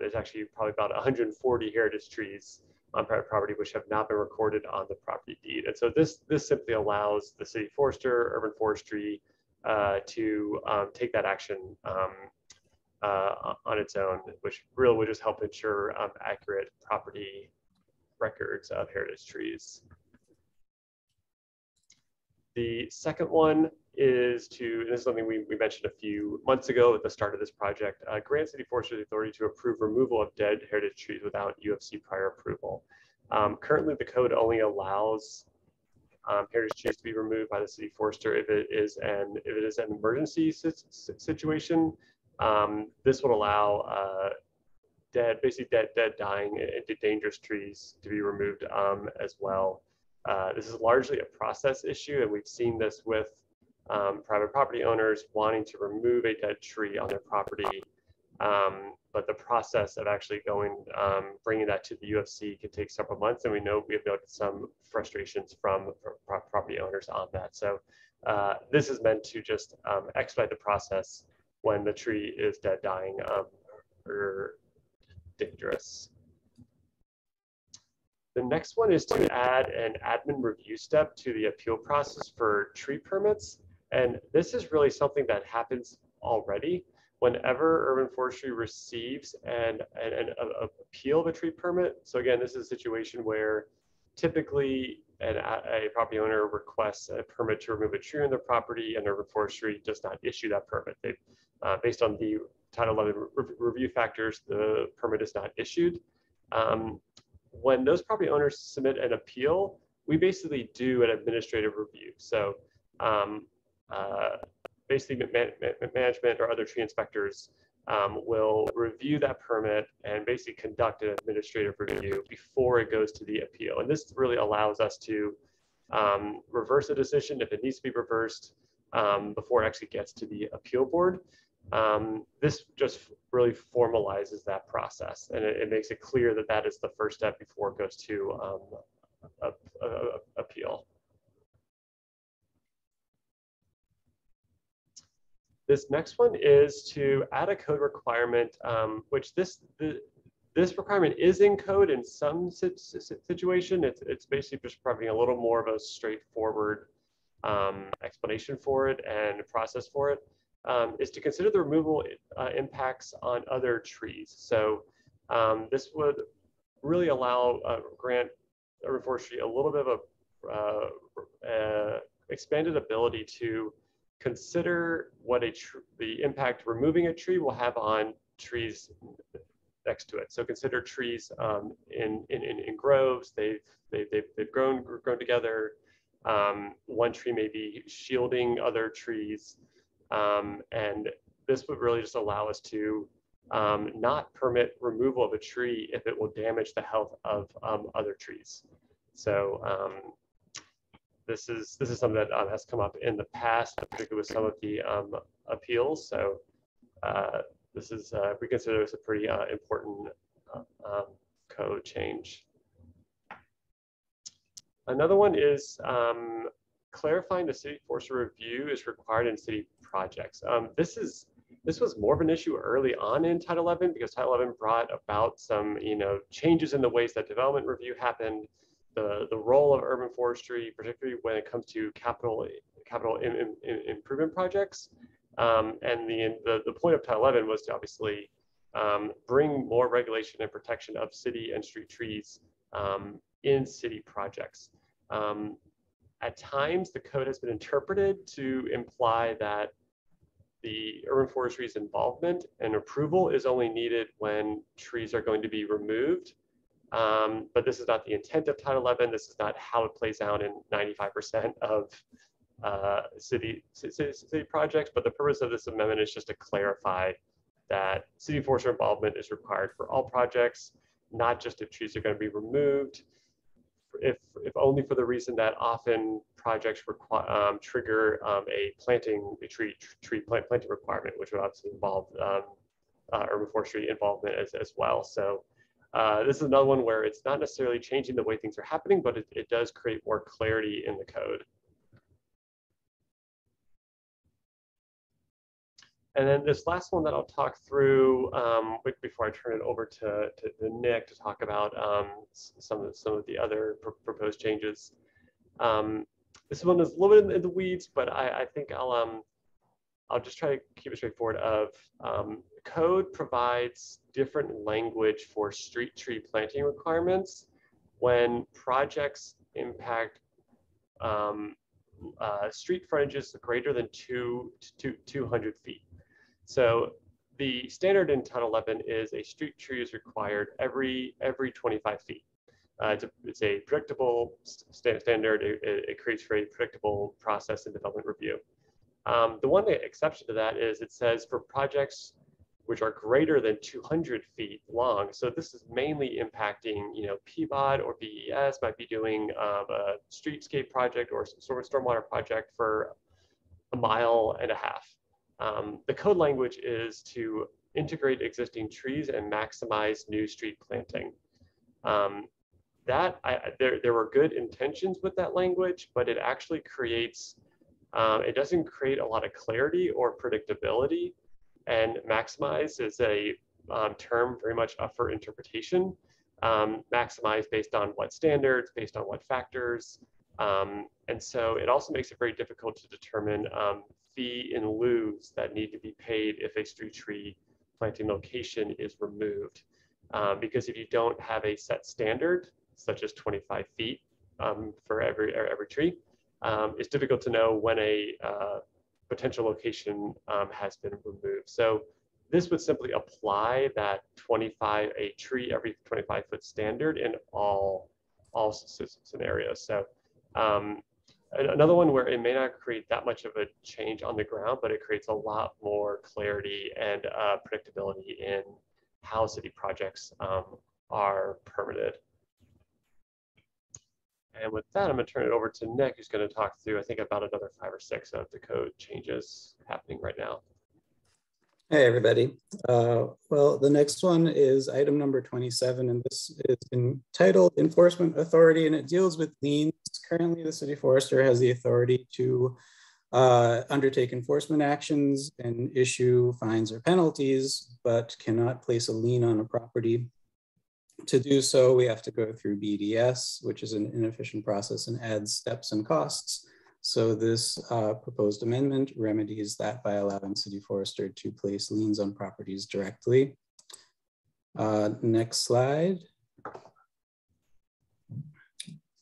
Speaker 2: There's actually probably about 140 heritage trees on private property which have not been recorded on the property deed. And so this simply allows the city forester, urban forestry, to take that action on its own, which really would just help ensure accurate property records of heritage trees. The second one is to, and this is something we mentioned a few months ago at the start of this project, grant city forestry the authority to approve removal of dead heritage trees without UFC prior approval. Currently, the code only allows heritage trees to be removed by the city forester if it is an emergency situation. This would allow basically dead, dying, and dangerous trees to be removed as well. This is largely a process issue, and we've seen this with private property owners wanting to remove a dead tree on their property. But the process of actually bringing that to the UFC can take several months, and we have noted some frustrations from property owners on that. So this is meant to just expedite the process when the tree is dead, dying, or dangerous. The next one is to add an admin review step to the appeal process for tree permits. And this is really something that happens already. Whenever urban forestry receives an appeal of a tree permit. So again, this is a situation where typically a property owner requests a permit to remove a tree on their property, and urban forestry does not issue that permit. Based on the Title 11 review factors, the permit is not issued. When those property owners submit an appeal, we basically do an administrative review. So basically management or other tree inspectors will review that permit and basically conduct an administrative review before it goes to the appeal. And this really allows us to reverse a decision if it needs to be reversed before it actually gets to the appeal board. This just really formalizes that process, and it makes it clear that that is the first step before it goes to appeal. This next one is to add a code requirement, which this requirement is in code in some situation. It's basically just providing a little more of a straightforward explanation for it and process for it. is to consider the removal impacts on other trees. So this would really allow grant urban forestry a little bit of a expanded ability to consider what the impact removing a tree will have on trees next to it. So consider trees in groves. They've grown together. One tree may be shielding other trees, and this would really just allow us to not permit removal of a tree if it will damage the health of other trees. So this is something that has come up in the past, particularly with some of the appeals. So this is we consider this a pretty important code change. Another one is clarifying the city forestry review is required in city projects. This was more of an issue early on in Title 11 because Title 11 brought about some changes in the ways that development review happened. The role of urban forestry, particularly when it comes to capital improvement projects. And the point of Title 11 was to obviously bring more regulation and protection of city and street trees in city projects. At times, the code has been interpreted to imply that the urban forestry's involvement and approval is only needed when trees are going to be removed. But this is not the intent of Title 11. This is not how it plays out in 95% of city projects. But the purpose of this amendment is just to clarify that city forester involvement is required for all projects, not just if trees are going to be removed, if only for the reason that often projects trigger a tree planting requirement, which would obviously involve urban forestry involvement as well. So this is another one where it's not necessarily changing the way things are happening, but it does create more clarity in the code. And then this last one that I'll talk through before I turn it over to Nick to talk about some of the other proposed changes. This one is a little bit in the weeds, but I think I'll just try to keep it straightforward. Code provides different language for street tree planting requirements when projects impact street frontages greater than 200 feet. So the standard in Title 11 is a street tree is required every 25 feet. It's a predictable standard. It creates for a predictable process in development review. The one exception to that is it says for projects which are greater than 200 feet long. So this is mainly impacting, PBOT or BES might be doing a streetscape project or some sort of stormwater project for 1.5 miles. The code language is to integrate existing trees and maximize new street planting. There were good intentions with that language, but it actually creates, it doesn't create a lot of clarity or predictability. And maximize is a term very much up for interpretation. Maximize based on what standards, based on what factors. And so it also makes it very difficult to determine fee in lieu that need to be paid if a street tree planting location is removed. Because if you don't have a set standard, such as 25 feet for every tree, it's difficult to know when a potential location has been removed. So this would simply apply that a tree every 25-foot standard in all scenarios. So another one where it may not create that much of a change on the ground, but it creates a lot more clarity and predictability in how city projects are permitted. And with that, I'm going to turn it over to Nick, who's going to talk through, I think, about another 5 or 6 of the code changes happening right now.
Speaker 14: Hey, everybody. Well, the next one is item number 27, and this is entitled Enforcement Authority, and it deals with liens. Currently, the city forester has the authority to undertake enforcement actions and issue fines or penalties, but cannot place a lien on a property. To do so, we have to go through BDS, which is an inefficient process and adds steps and costs. So this proposed amendment remedies that by allowing city forester to place liens on properties directly. Next slide.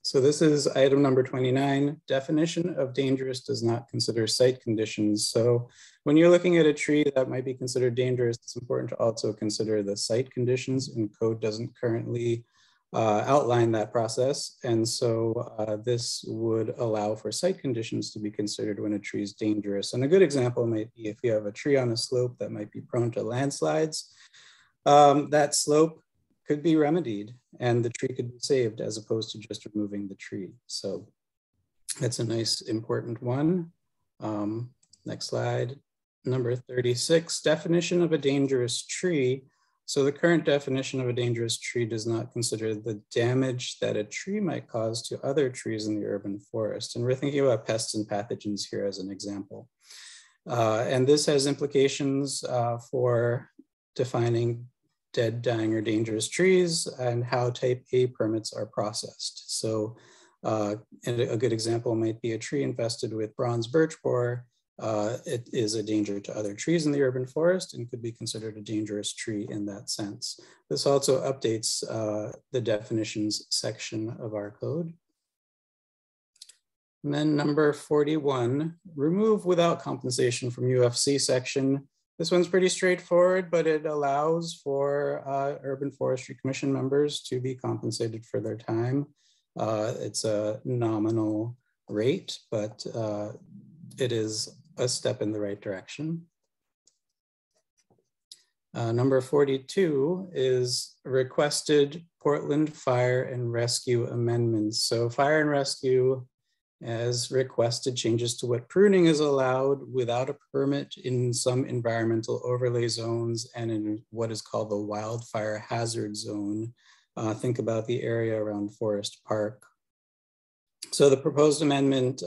Speaker 14: So this is item number 29. Definition of dangerous does not consider site conditions. So when you're looking at a tree that might be considered dangerous, it's important to also consider the site conditions, and code doesn't currently outline that process. And so this would allow for site conditions to be considered when a tree is dangerous. And a good example might be if you have a tree on a slope that might be prone to landslides, that slope could be remedied and the tree could be saved as opposed to just removing the tree. So that's a nice important one. Next slide, number 36, definition of a dangerous tree. So the current definition of a dangerous tree does not consider the damage that a tree might cause to other trees in the urban forest. And we're thinking about pests and pathogens here as an example. And this has implications for defining dead, dying, or dangerous trees and how type A permits are processed. So and a good example might be a tree infested with bronze birch borer. It is a danger to other trees in the urban forest and could be considered a dangerous tree in that sense. This also updates the definitions section of our code. And then number 41, remove without compensation from UFC section. This one's pretty straightforward, but it allows for Urban Forestry Commission members to be compensated for their time. It's a nominal rate, but it is a step in the right direction. Number 42 is requested Portland Fire and Rescue amendments. So fire and rescue has requested changes to what pruning is allowed without a permit in some environmental overlay zones and in what is called the wildfire hazard zone. Think about the area around Forest Park. So the proposed amendment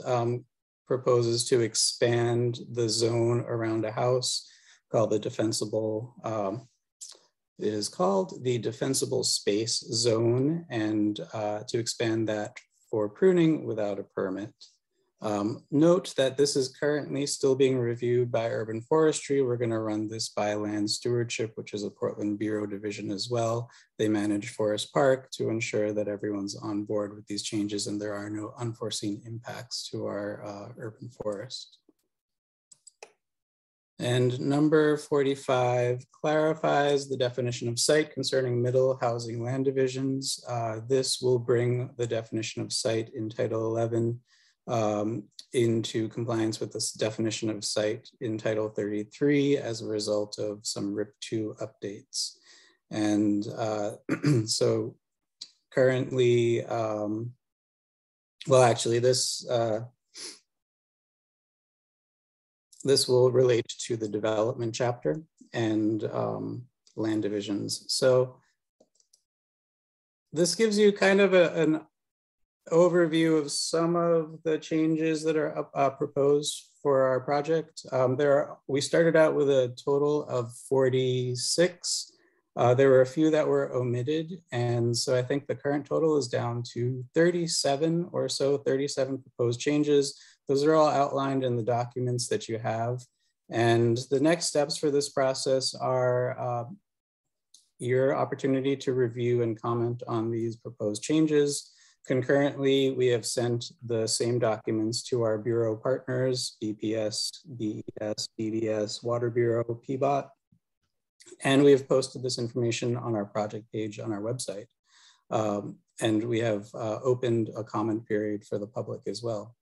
Speaker 14: proposes to expand the zone around a house called the defensible, it is called the defensible space zone, and to expand that for pruning without a permit. Note that this is currently still being reviewed by Urban Forestry. We're going to run this by Land Stewardship, which is a Portland Bureau division as well. They manage Forest Park to ensure that everyone's on board with these changes and there are no unforeseen impacts to our urban forest. And number 45 clarifies the definition of site concerning middle housing land divisions. This will bring the definition of site in Title 11 into compliance with this definition of site in Title 33 as a result of some RIP2 updates. And so currently, well, actually this will relate to the development chapter and land divisions. So this gives you kind of an overview of some of the changes that are proposed for our project. We started out with a total of 46. There were a few that were omitted. And so I think the current total is down to 37 or so, 37 proposed changes. Those are all outlined in the documents that you have. And the next steps for this process are your opportunity to review and comment on these proposed changes. Concurrently, we have sent the same documents to our Bureau partners, BPS, BES, BBS, Water Bureau, PBOT, and we have posted this information on our project page on our website. And we have opened a comment period for the public as well.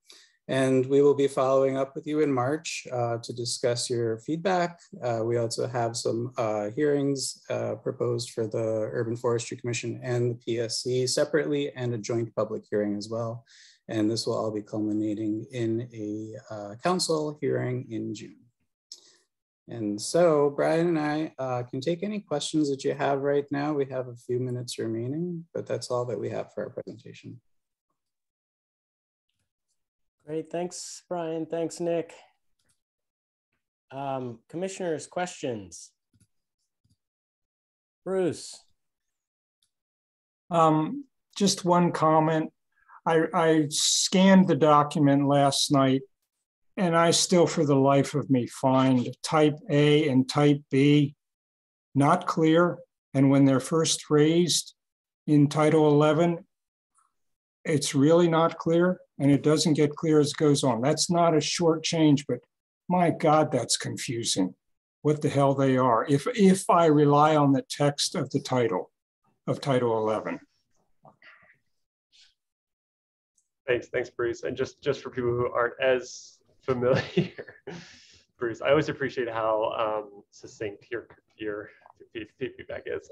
Speaker 14: And we will be following up with you in March to discuss your feedback. We also have some hearings proposed for the Urban Forestry Commission and the PSC separately, and a joint public hearing as well. And this will all be culminating in a council hearing in June. And so Brian and I can take any questions that you have right now. We have a few minutes remaining, but that's all that we have for our presentation.
Speaker 1: Great, thanks, Brian. Thanks, Nick. Commissioners, questions? Bruce.
Speaker 10: Just one comment. I scanned the document last night, and I still, for the life of me, find type A and type B not clear. And when they're first raised in Title 11, it's really not clear, and it doesn't get clear as it goes on. That's not a short change, but my God, that's confusing. What the hell they are, if I rely on the text of the title of Title 11.
Speaker 2: Thanks, Bruce. And just for people who aren't as familiar, Bruce, I always appreciate how succinct your feedback is.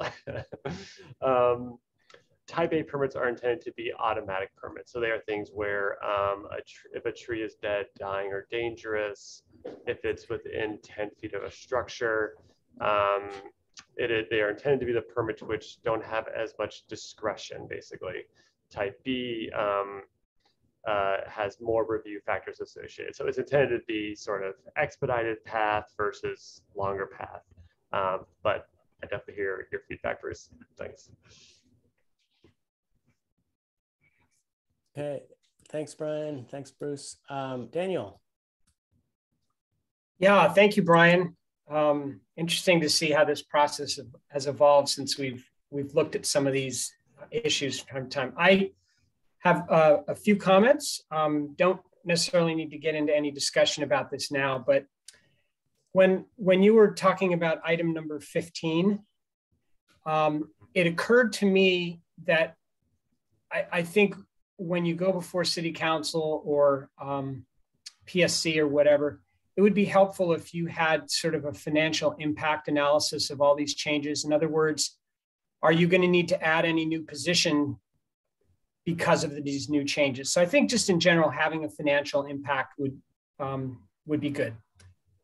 Speaker 2: Taipei permits are intended to be automatic permits. So they are things where if a tree is dead, dying, or dangerous, if it's within 10 feet of a structure, they are intended to be the permits which don't have as much discretion, basically. Type B has more review factors associated. So it's intended to be sort of expedited path versus longer path. But I definitely hear your feedback, Bruce. Thanks.
Speaker 1: Okay, thanks, Brian. Thanks, Bruce. Daniel.
Speaker 6: Yeah, thank you, Brian. Interesting to see how this process has evolved since we've looked at some of these issues from time to time. I have a few comments. Don't necessarily need to get into any discussion about this now, but when you were talking about item number 15, it occurred to me that I think when you go before City Council or PSC or whatever, it would be helpful if you had sort of a financial impact analysis of all these changes. In other words, are you going to need to add any new position because of these new changes? So I think just in general, having a financial impact would be good.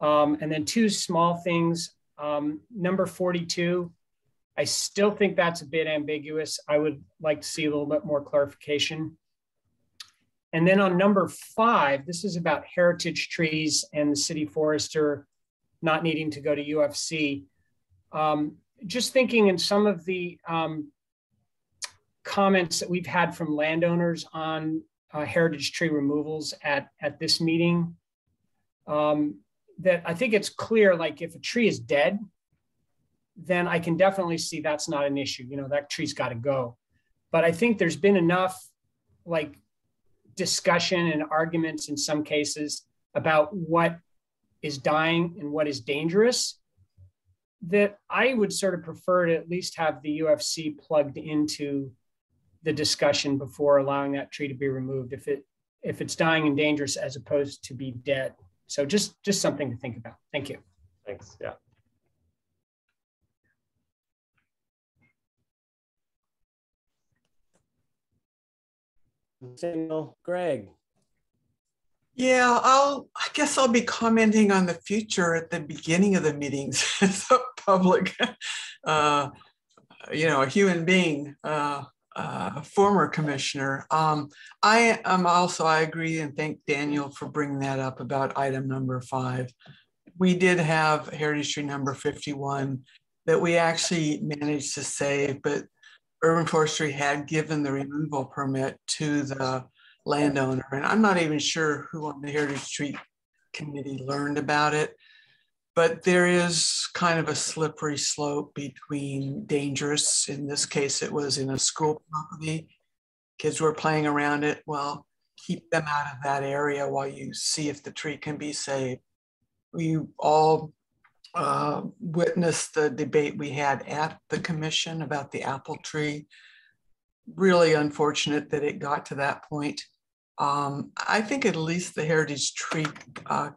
Speaker 6: And then two small things. Number 42, I still think that's a bit ambiguous. I would like to see a little bit more clarification. And then on number 5, this is about heritage trees and the city forester not needing to go to UFC. Just thinking in some of the comments that we've had from landowners on heritage tree removals at this meeting, that I think it's clear, like if a tree is dead, then I can definitely see that's not an issue. You know, that tree's got to go. But I think there's been enough like discussion and arguments in some cases about what is dying and what is dangerous that I would sort of prefer to at least have the UFC plugged into the discussion before allowing that tree to be removed if it's dying and dangerous as opposed to be dead. So just something to think about. Thank you.
Speaker 2: Thanks. Yeah.
Speaker 1: Samuel, Greg.
Speaker 7: Yeah, I guess I'll be commenting on the future at the beginning of the meetings as a public, a human being, former commissioner. I agree and thank Daniel for bringing that up about item number 5. We did have heritage tree number 51 that we actually managed to save, but Urban Forestry had given the removal permit to the landowner. And I'm not even sure who on the Heritage Tree Committee learned about it, but there is kind of a slippery slope between dangerous. In this case, it was in a school property. Kids were playing around it. Well, keep them out of that area while you see if the tree can be saved. We all witnessed the debate we had at the commission about the apple tree. Really unfortunate that it got to that point. I think at least the Heritage Tree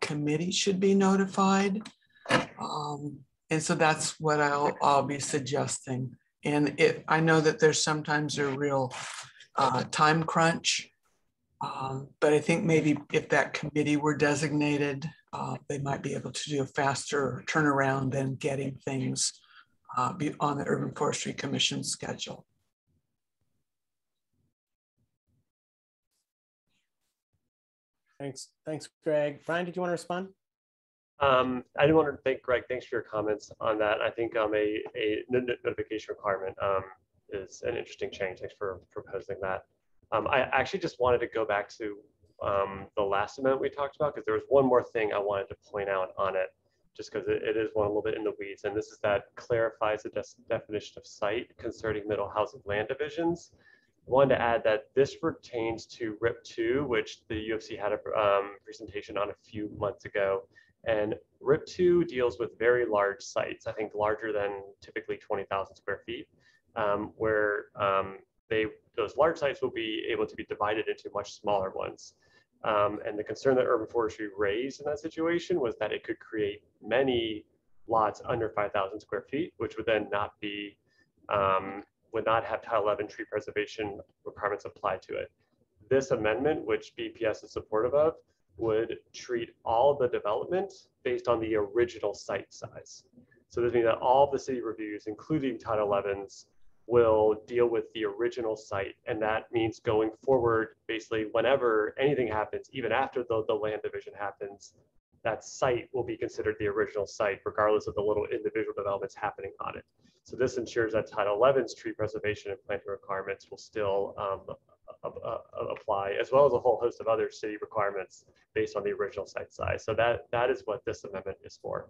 Speaker 7: Committee should be notified. And so that's what I'll be suggesting. And I know that there's sometimes a real time crunch, but I think maybe if that committee were designated, they might be able to do a faster turnaround than getting things on the Urban Forestry Commission schedule.
Speaker 1: Thanks, Greg. Brian, did you want to respond?
Speaker 2: I did want to thank Greg. Thanks for your comments on that. I think a notification requirement is an interesting change. Thanks for proposing that. I actually just wanted to go back to the last amendment we talked about, because there was one more thing I wanted to point out on it, just because it is one a little bit in the weeds. And this is that clarifies the definition of site concerning middle housing land divisions. I wanted to add that this pertains to RIP 2, which the UFC had a presentation on a few months ago. And RIP 2 deals with very large sites, I think larger than typically 20,000 square feet, where those large sites will be able to be divided into much smaller ones. And the concern that urban forestry raised in that situation was that it could create many lots under 5,000 square feet, which would then not be, would not have Title 11 tree preservation requirements applied to it. This amendment, which BPS is supportive of, would treat all the development based on the original site size. So this means that all of the city reviews, including Title 11s, will deal with the original site. And that means going forward, basically whenever anything happens, even after the land division happens, that site will be considered the original site, regardless of the little individual developments happening on it. So this ensures that Title 11's tree preservation and planting requirements will still apply, as well as a whole host of other city requirements based on the original site size. So that is what this amendment is for.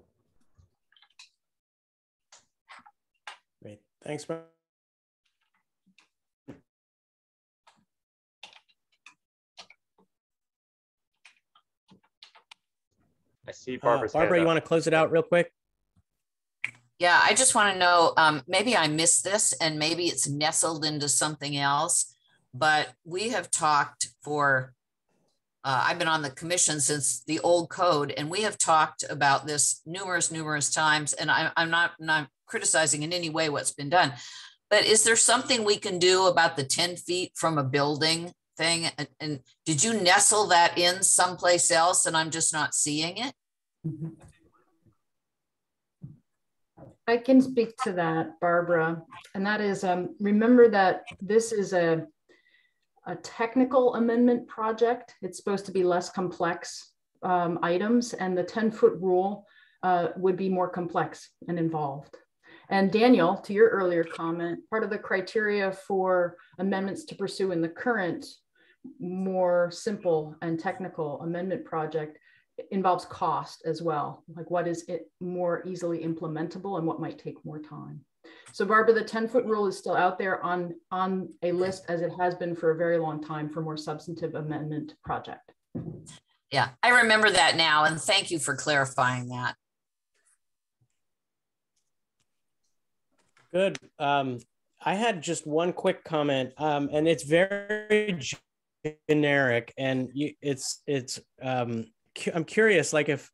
Speaker 1: Great, thanks, Mark.
Speaker 2: I see Barbara's
Speaker 1: Barbara, you want to close it out real quick?
Speaker 8: Yeah, I just want to know, maybe I missed this and maybe it's nestled into something else, but we have talked for, I've been on the commission since the old code, and we have talked about this numerous times, and I'm not criticizing in any way what's been done, but is there something we can do about the 10 feet from a building thing? And did you nestle that in someplace else and I'm just not seeing it?
Speaker 3: I can speak to that, Barbara. And that is, remember that this is a technical amendment project. It's supposed to be less complex items, and the 10-foot rule would be more complex and involved. And Daniel, to your earlier comment, part of the criteria for amendments to pursue in the current more simple and technical amendment project involves cost as well. Like, what is it more easily implementable and what might take more time? So Barbara, the 10-foot rule is still out there on a list, as it has been for a very long time, for more substantive amendment project.
Speaker 8: Yeah, I remember that now, and thank you for clarifying that.
Speaker 1: Good. I had just one quick comment, and it's very generic, and I'm curious, like, if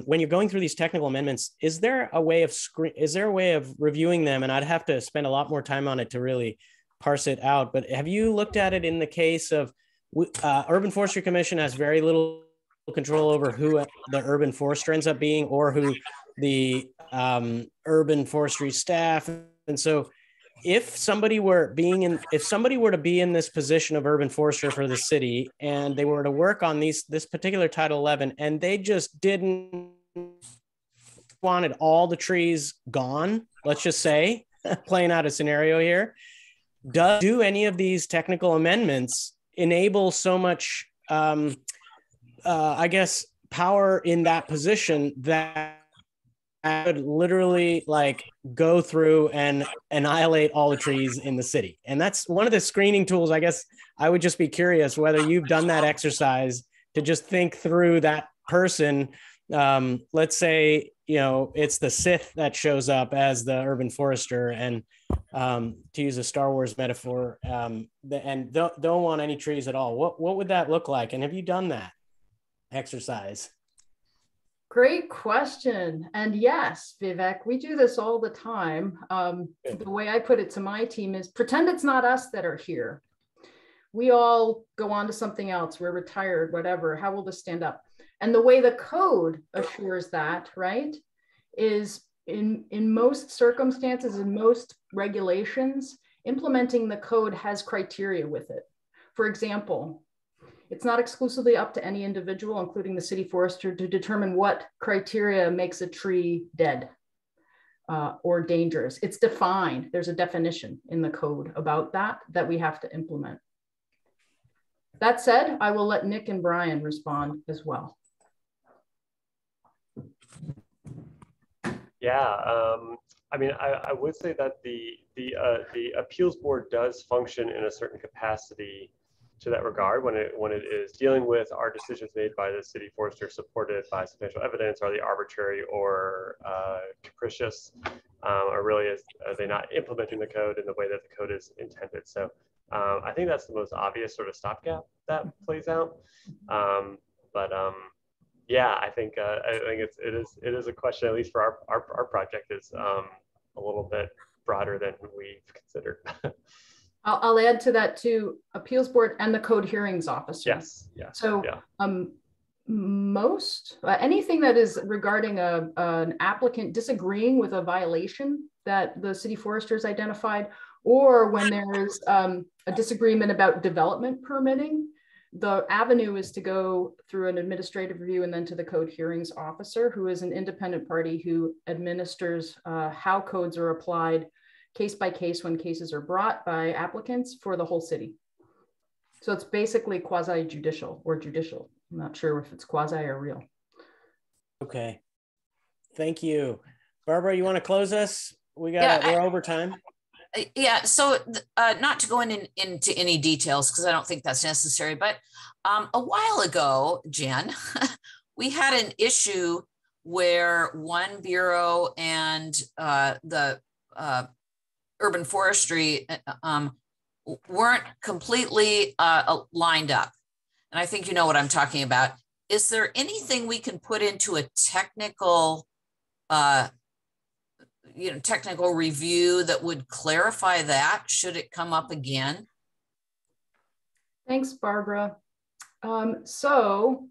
Speaker 1: when you're going through these technical amendments, is there a way of reviewing them? And I'd have to spend a lot more time on it to really parse it out. But have you looked at it in the case of Urban Forestry Commission has very little control over who the urban forester ends up being, or who the urban forestry staff, and so if somebody were to be in this position of urban forester for the city, and they were to work on this particular Title 11, and they just wanted all the trees gone, let's just say, playing out a scenario here, do any of these technical amendments enable so much, I guess, power in that position that I would literally like go through and annihilate all the trees in the city? And that's one of the screening tools. I guess I would just be curious whether you've done that exercise to just think through that person. Let's say, it's the Sith that shows up as the urban forester, and to use a Star Wars metaphor, and don't want any trees at all. What would that look like? And have you done that exercise?
Speaker 3: Great question. And yes, Vivek, we do this all the time. The way I put it to my team is, pretend it's not us that are here. We all go on to something else. We're retired, whatever. How will this stand up? And the way the code assures that, right, is in most circumstances, in most regulations, implementing the code has criteria with it. For example, it's not exclusively up to any individual, including the city forester, to determine what criteria makes a tree dead or dangerous. It's defined. There's a definition in the code about that we have to implement. That said, I will let Nick and Brian respond as well.
Speaker 2: Yeah, I mean, I would say that the appeals board does function in a certain capacity to that regard when it is dealing with are decisions made by the city forester supported by substantial evidence, are they arbitrary or capricious, or really are they not implementing the code in the way that the code is intended. So I think that's the most obvious sort of stopgap that plays out. Yeah, I think it is a question, at least for our project, is a little bit broader than we've considered.
Speaker 3: I'll add to that too, appeals board and the code hearings officer.
Speaker 2: Yes.
Speaker 3: So anything that is regarding an applicant disagreeing with a violation that the city forester has identified, or when there's a disagreement about development permitting, the avenue is to go through an administrative review and then to the code hearings officer, who is an independent party who administers how codes are applied case by case when cases are brought by applicants for the whole city. So it's basically quasi-judicial or judicial. I'm not sure if it's quasi or real.
Speaker 1: Okay, thank you. Barbara, you want to close us? We're over time.
Speaker 8: Yeah, so not to go into any details because I don't think that's necessary, but a while ago, Jen, we had an issue where one bureau and the urban forestry weren't completely lined up. And I think you know what I'm talking about. Is there anything we can put into a technical technical review that would clarify that should it come up again?
Speaker 3: Thanks, Barbara. So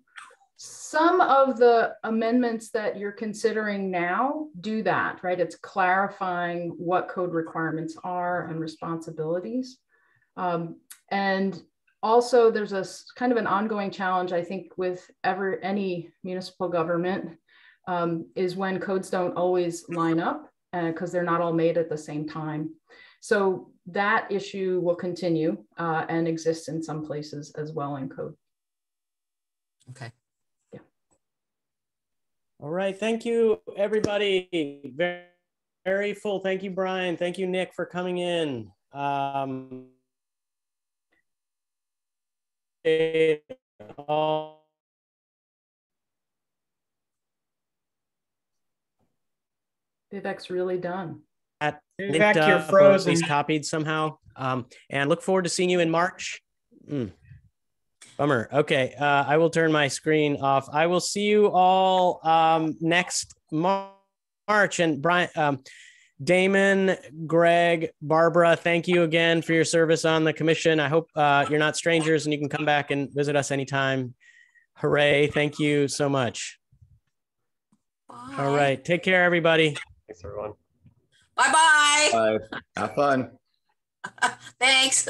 Speaker 3: some of the amendments that you're considering now do that, right? It's clarifying what code requirements are and responsibilities. And also there's a kind of an ongoing challenge, I think, with any municipal government is when codes don't always line up because they're not all made at the same time. So that issue will continue and exist in some places as well in code.
Speaker 8: Okay.
Speaker 3: Yeah.
Speaker 1: All right. Thank you, everybody. Very, very full. Thank you, Brian. Thank you, Nick, for coming in.
Speaker 3: Vivek's really done.
Speaker 6: Vivek, you're frozen.
Speaker 1: He's copied somehow. And look forward to seeing you in March. Bummer. Okay, I will turn my screen off. I will see you all next March. And Brian, Damon, Greg, Barbara, thank you again for your service on the commission. I hope you're not strangers and you can come back and visit us anytime. Hooray. Thank you so much.
Speaker 8: Bye.
Speaker 1: All right. Take care, everybody.
Speaker 2: Thanks, everyone.
Speaker 8: Bye-bye.
Speaker 5: Have fun.
Speaker 8: Thanks.